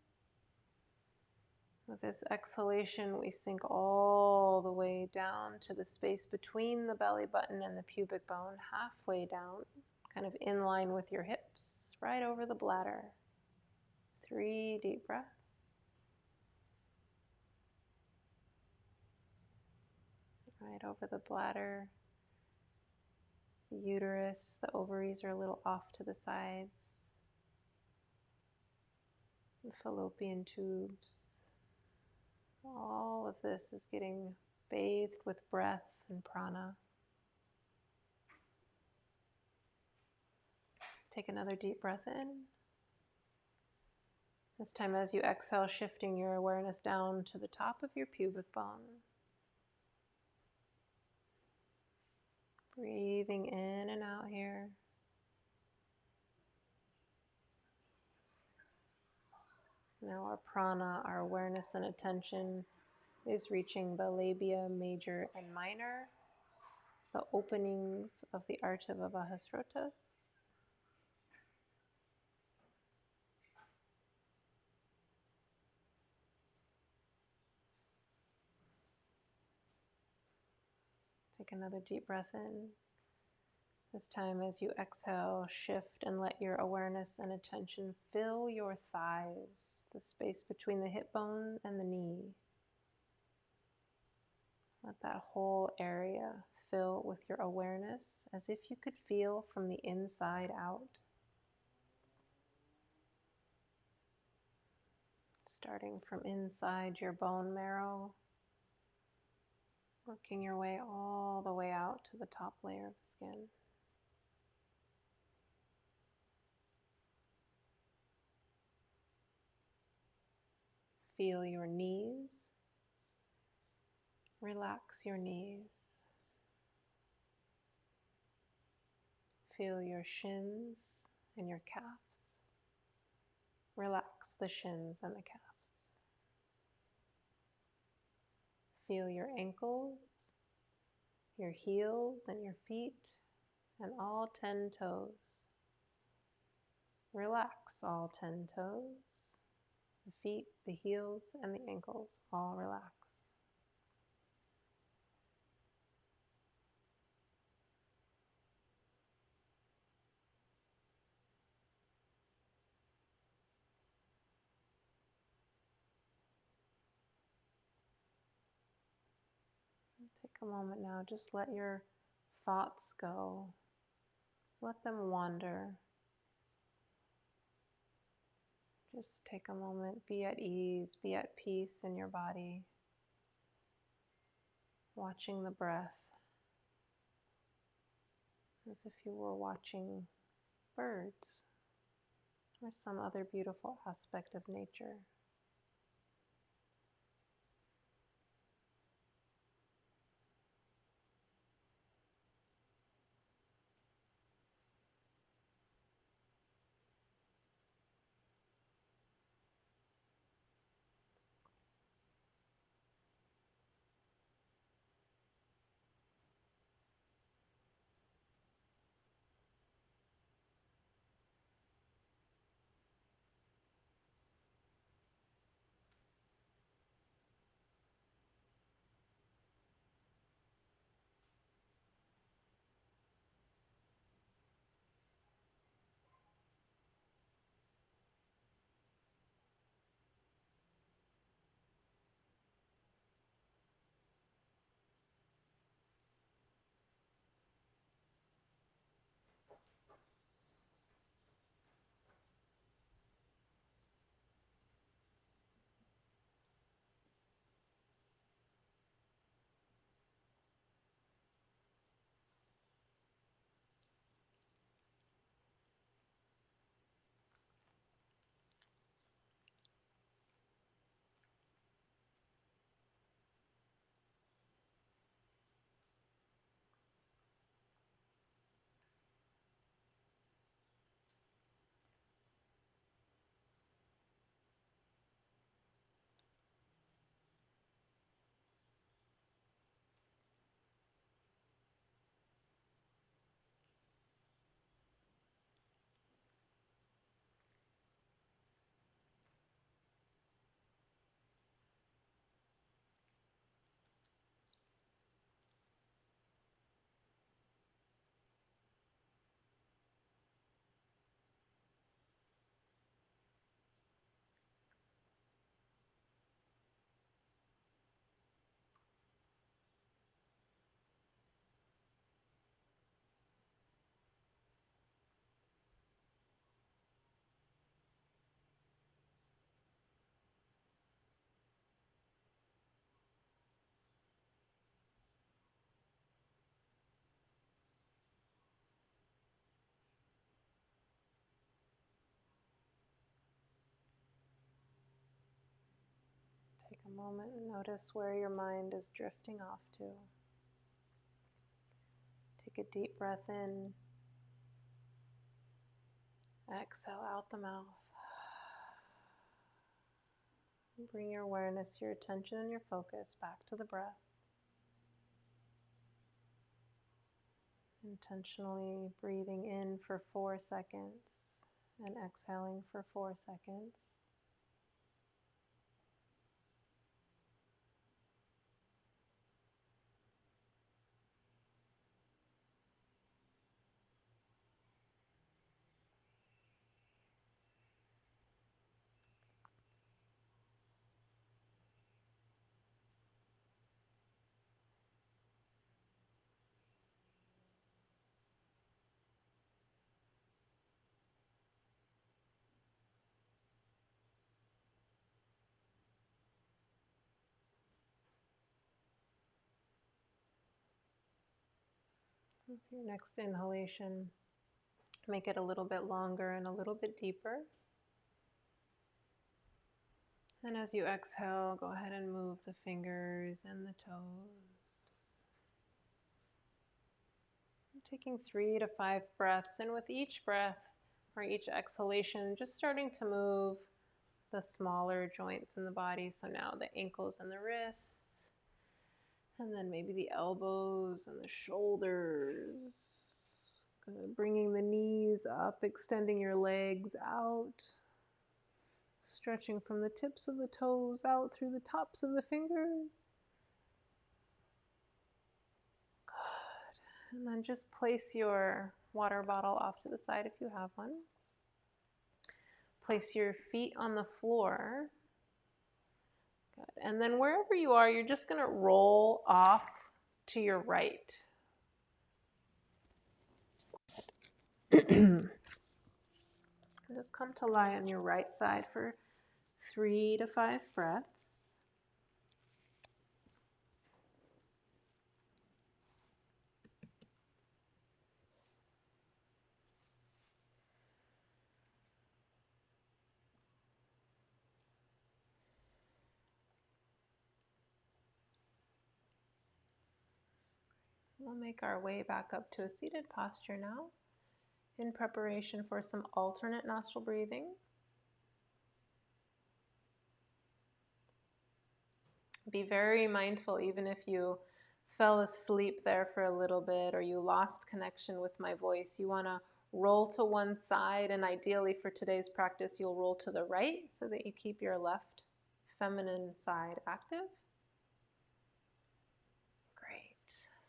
With this exhalation, we sink all the way down to the space between the belly button and the pubic bone, halfway down, kind of in line with your hips, right over the bladder. 3 deep breaths. Right over the bladder, the uterus, the ovaries are a little off to the sides, the fallopian tubes. All of this is getting bathed with breath and prana. Take another deep breath in. This time as you exhale, shifting your awareness down to the top of your pubic bone. Breathing in and out here. Now our prana, our awareness and attention is reaching the labia major and minor, the openings of the Artava Vaha Srotas. Take another deep breath in. This time as you exhale, shift and let your awareness and attention fill your thighs, the space between the hip bone and the knee. Let that whole area fill with your awareness as if you could feel from the inside out. Starting from inside your bone marrow, working your way all the way out to the top layer of the skin. Feel your knees. Relax your knees. Feel your shins and your calves. Relax the shins and the calves. Feel your ankles, your heels and your feet, and all 10 toes. Relax all 10 toes, the feet, the heels, and the ankles, all relax. Take a moment now, just let your thoughts go. Let them wander. Just take a moment, be at ease, be at peace in your body, watching the breath as if you were watching birds or some other beautiful aspect of nature. a moment and notice where your mind is drifting off to. Take a deep breath in. Exhale out the mouth. Bring your awareness, your attention, and your focus back to the breath. Intentionally breathing in for 4 seconds and exhaling for 4 seconds. With your next inhalation, make it a little bit longer and a little bit deeper. And as you exhale, go ahead and move the fingers and the toes. Taking 3 to 5 breaths, and with each breath or each exhalation, just starting to move the smaller joints in the body. So now the ankles and the wrists, and then maybe the elbows and the shoulders. Good. Bringing the knees up, extending your legs out, stretching from the tips of the toes out through the tops of the fingers. Good. And then just place your water bottle off to the side if you have one. Place your feet on the floor. Good. And then wherever you are, you're just going to roll off to your right. Just come to lie on your right side for 3 to 5 breaths. We'll make our way back up to a seated posture now, in preparation for some alternate nostril breathing. Be very mindful, even if you fell asleep there for a little bit or you lost connection with my voice, you want to roll to one side, and ideally for today's practice, you'll roll to the right so that you keep your left feminine side active. Great.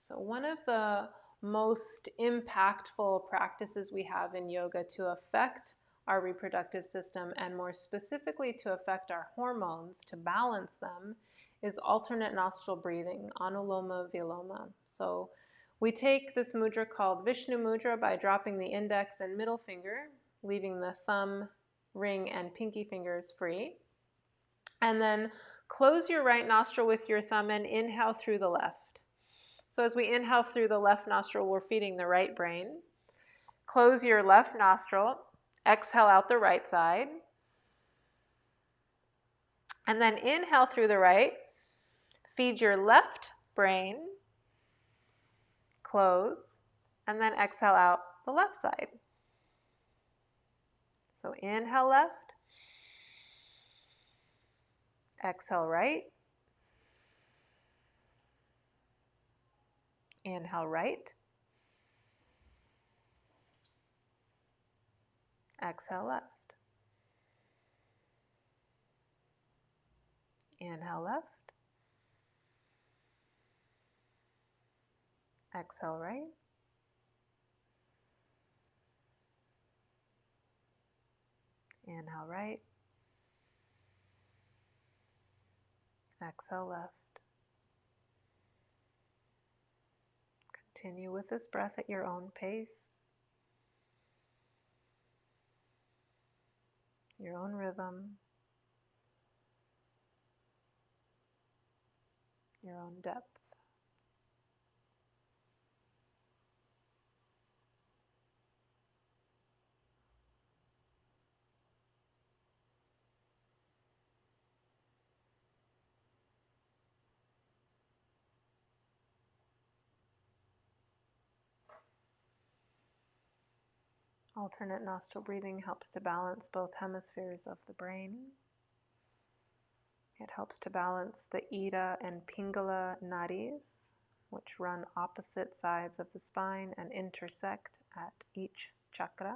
So one of the most impactful practices we have in yoga to affect our reproductive system, and more specifically to affect our hormones, to balance them, is alternate nostril breathing, Anuloma Viloma. So we take this mudra called Vishnu Mudra by dropping the index and middle finger, leaving the thumb, ring, and pinky fingers free. And then close your right nostril with your thumb and inhale through the left. So as we inhale through the left nostril, we're feeding the right brain. Close your left nostril, exhale out the right side. And then inhale through the right, feed your left brain, close, and then exhale out the left side. So inhale left, exhale right, inhale right, exhale left. Inhale left, exhale right, inhale right, exhale left. Continue with this breath at your own pace, your own rhythm, your own depth. Alternate nostril breathing helps to balance both hemispheres of the brain. It helps to balance the Ida and Pingala nadis, which run opposite sides of the spine and intersect at each chakra.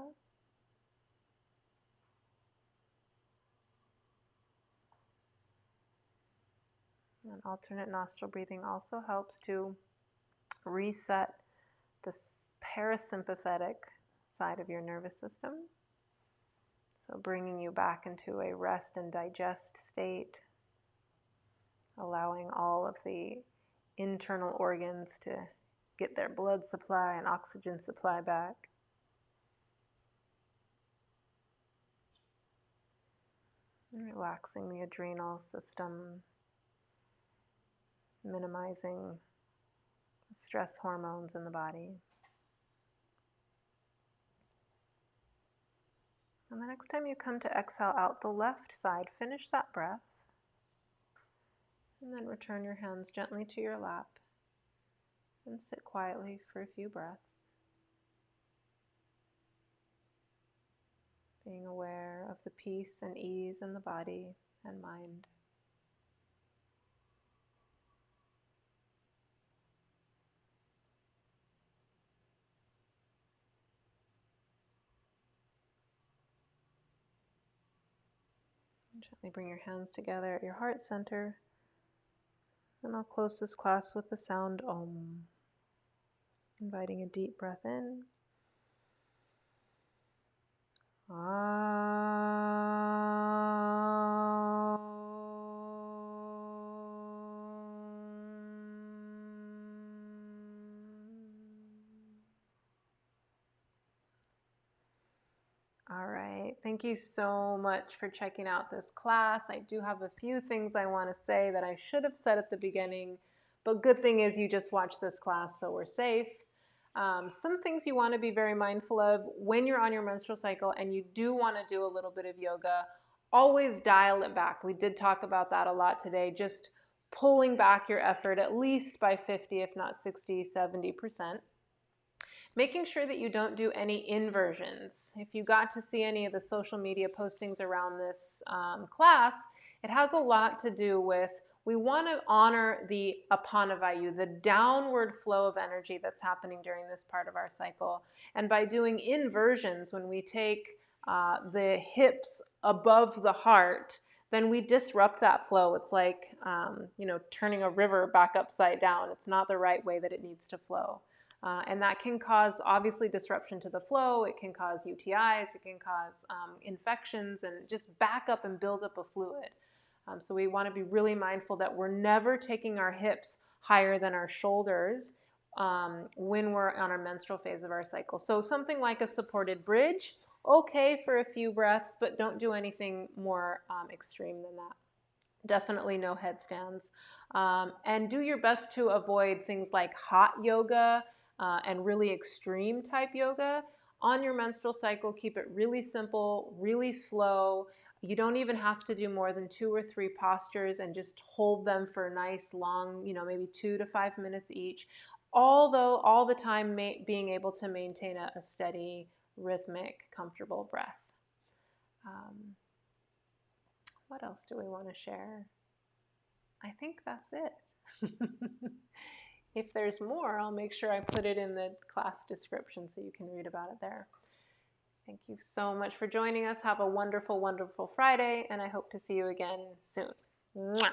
And alternate nostril breathing also helps to reset the parasympathetic side of your nervous system. So bringing you back into a rest and digest state, allowing all of the internal organs to get their blood supply and oxygen supply back. And relaxing the adrenal system, minimizing stress hormones in the body. And the next time you come to exhale out the left side, finish that breath. And then return your hands gently to your lap and sit quietly for a few breaths. Being aware of the peace and ease in the body and mind. Gently bring your hands together at your heart center. And I'll close this class with the sound Om. Inviting a deep breath in. All right, thank you so much for checking out this class. I do have a few things I want to say that I should have said at the beginning, but good thing is you just watched this class, so we're safe. Some things you want to be very mindful of when you're on your menstrual cycle and you do want to do a little bit of yoga, always dial it back. We did talk about that a lot today, just pulling back your effort at least by 50, if not 60, 70%. Making sure that you don't do any inversions. If you got to see any of the social media postings around this class, it has a lot to do with we want to honor the apanavayu, the downward flow of energy that's happening during this part of our cycle. And by doing inversions, when we take the hips above the heart, then we disrupt that flow. It's like turning a river back upside down. It's not the right way that it needs to flow. And that can cause, obviously, disruption to the flow. It can cause UTIs. It can cause infections and just back up and build up a fluid. So we want to be really mindful that we're never taking our hips higher than our shoulders when we're on our menstrual phase of our cycle. So something like a supported bridge, okay for a few breaths, but don't do anything more extreme than that. Definitely no headstands. And do your best to avoid things like hot yoga and really extreme type yoga. On your menstrual cycle, keep it really simple, really slow. You don't even have to do more than 2 or 3 postures and just hold them for a nice long, maybe 2 to 5 minutes each. Although all the time being able to maintain a steady, rhythmic, comfortable breath. What else do we want to share? I think that's it. If there's more, I'll make sure I put it in the class description so you can read about it there. Thank you so much for joining us. Have a wonderful, wonderful Friday, and I hope to see you again soon. Mwah!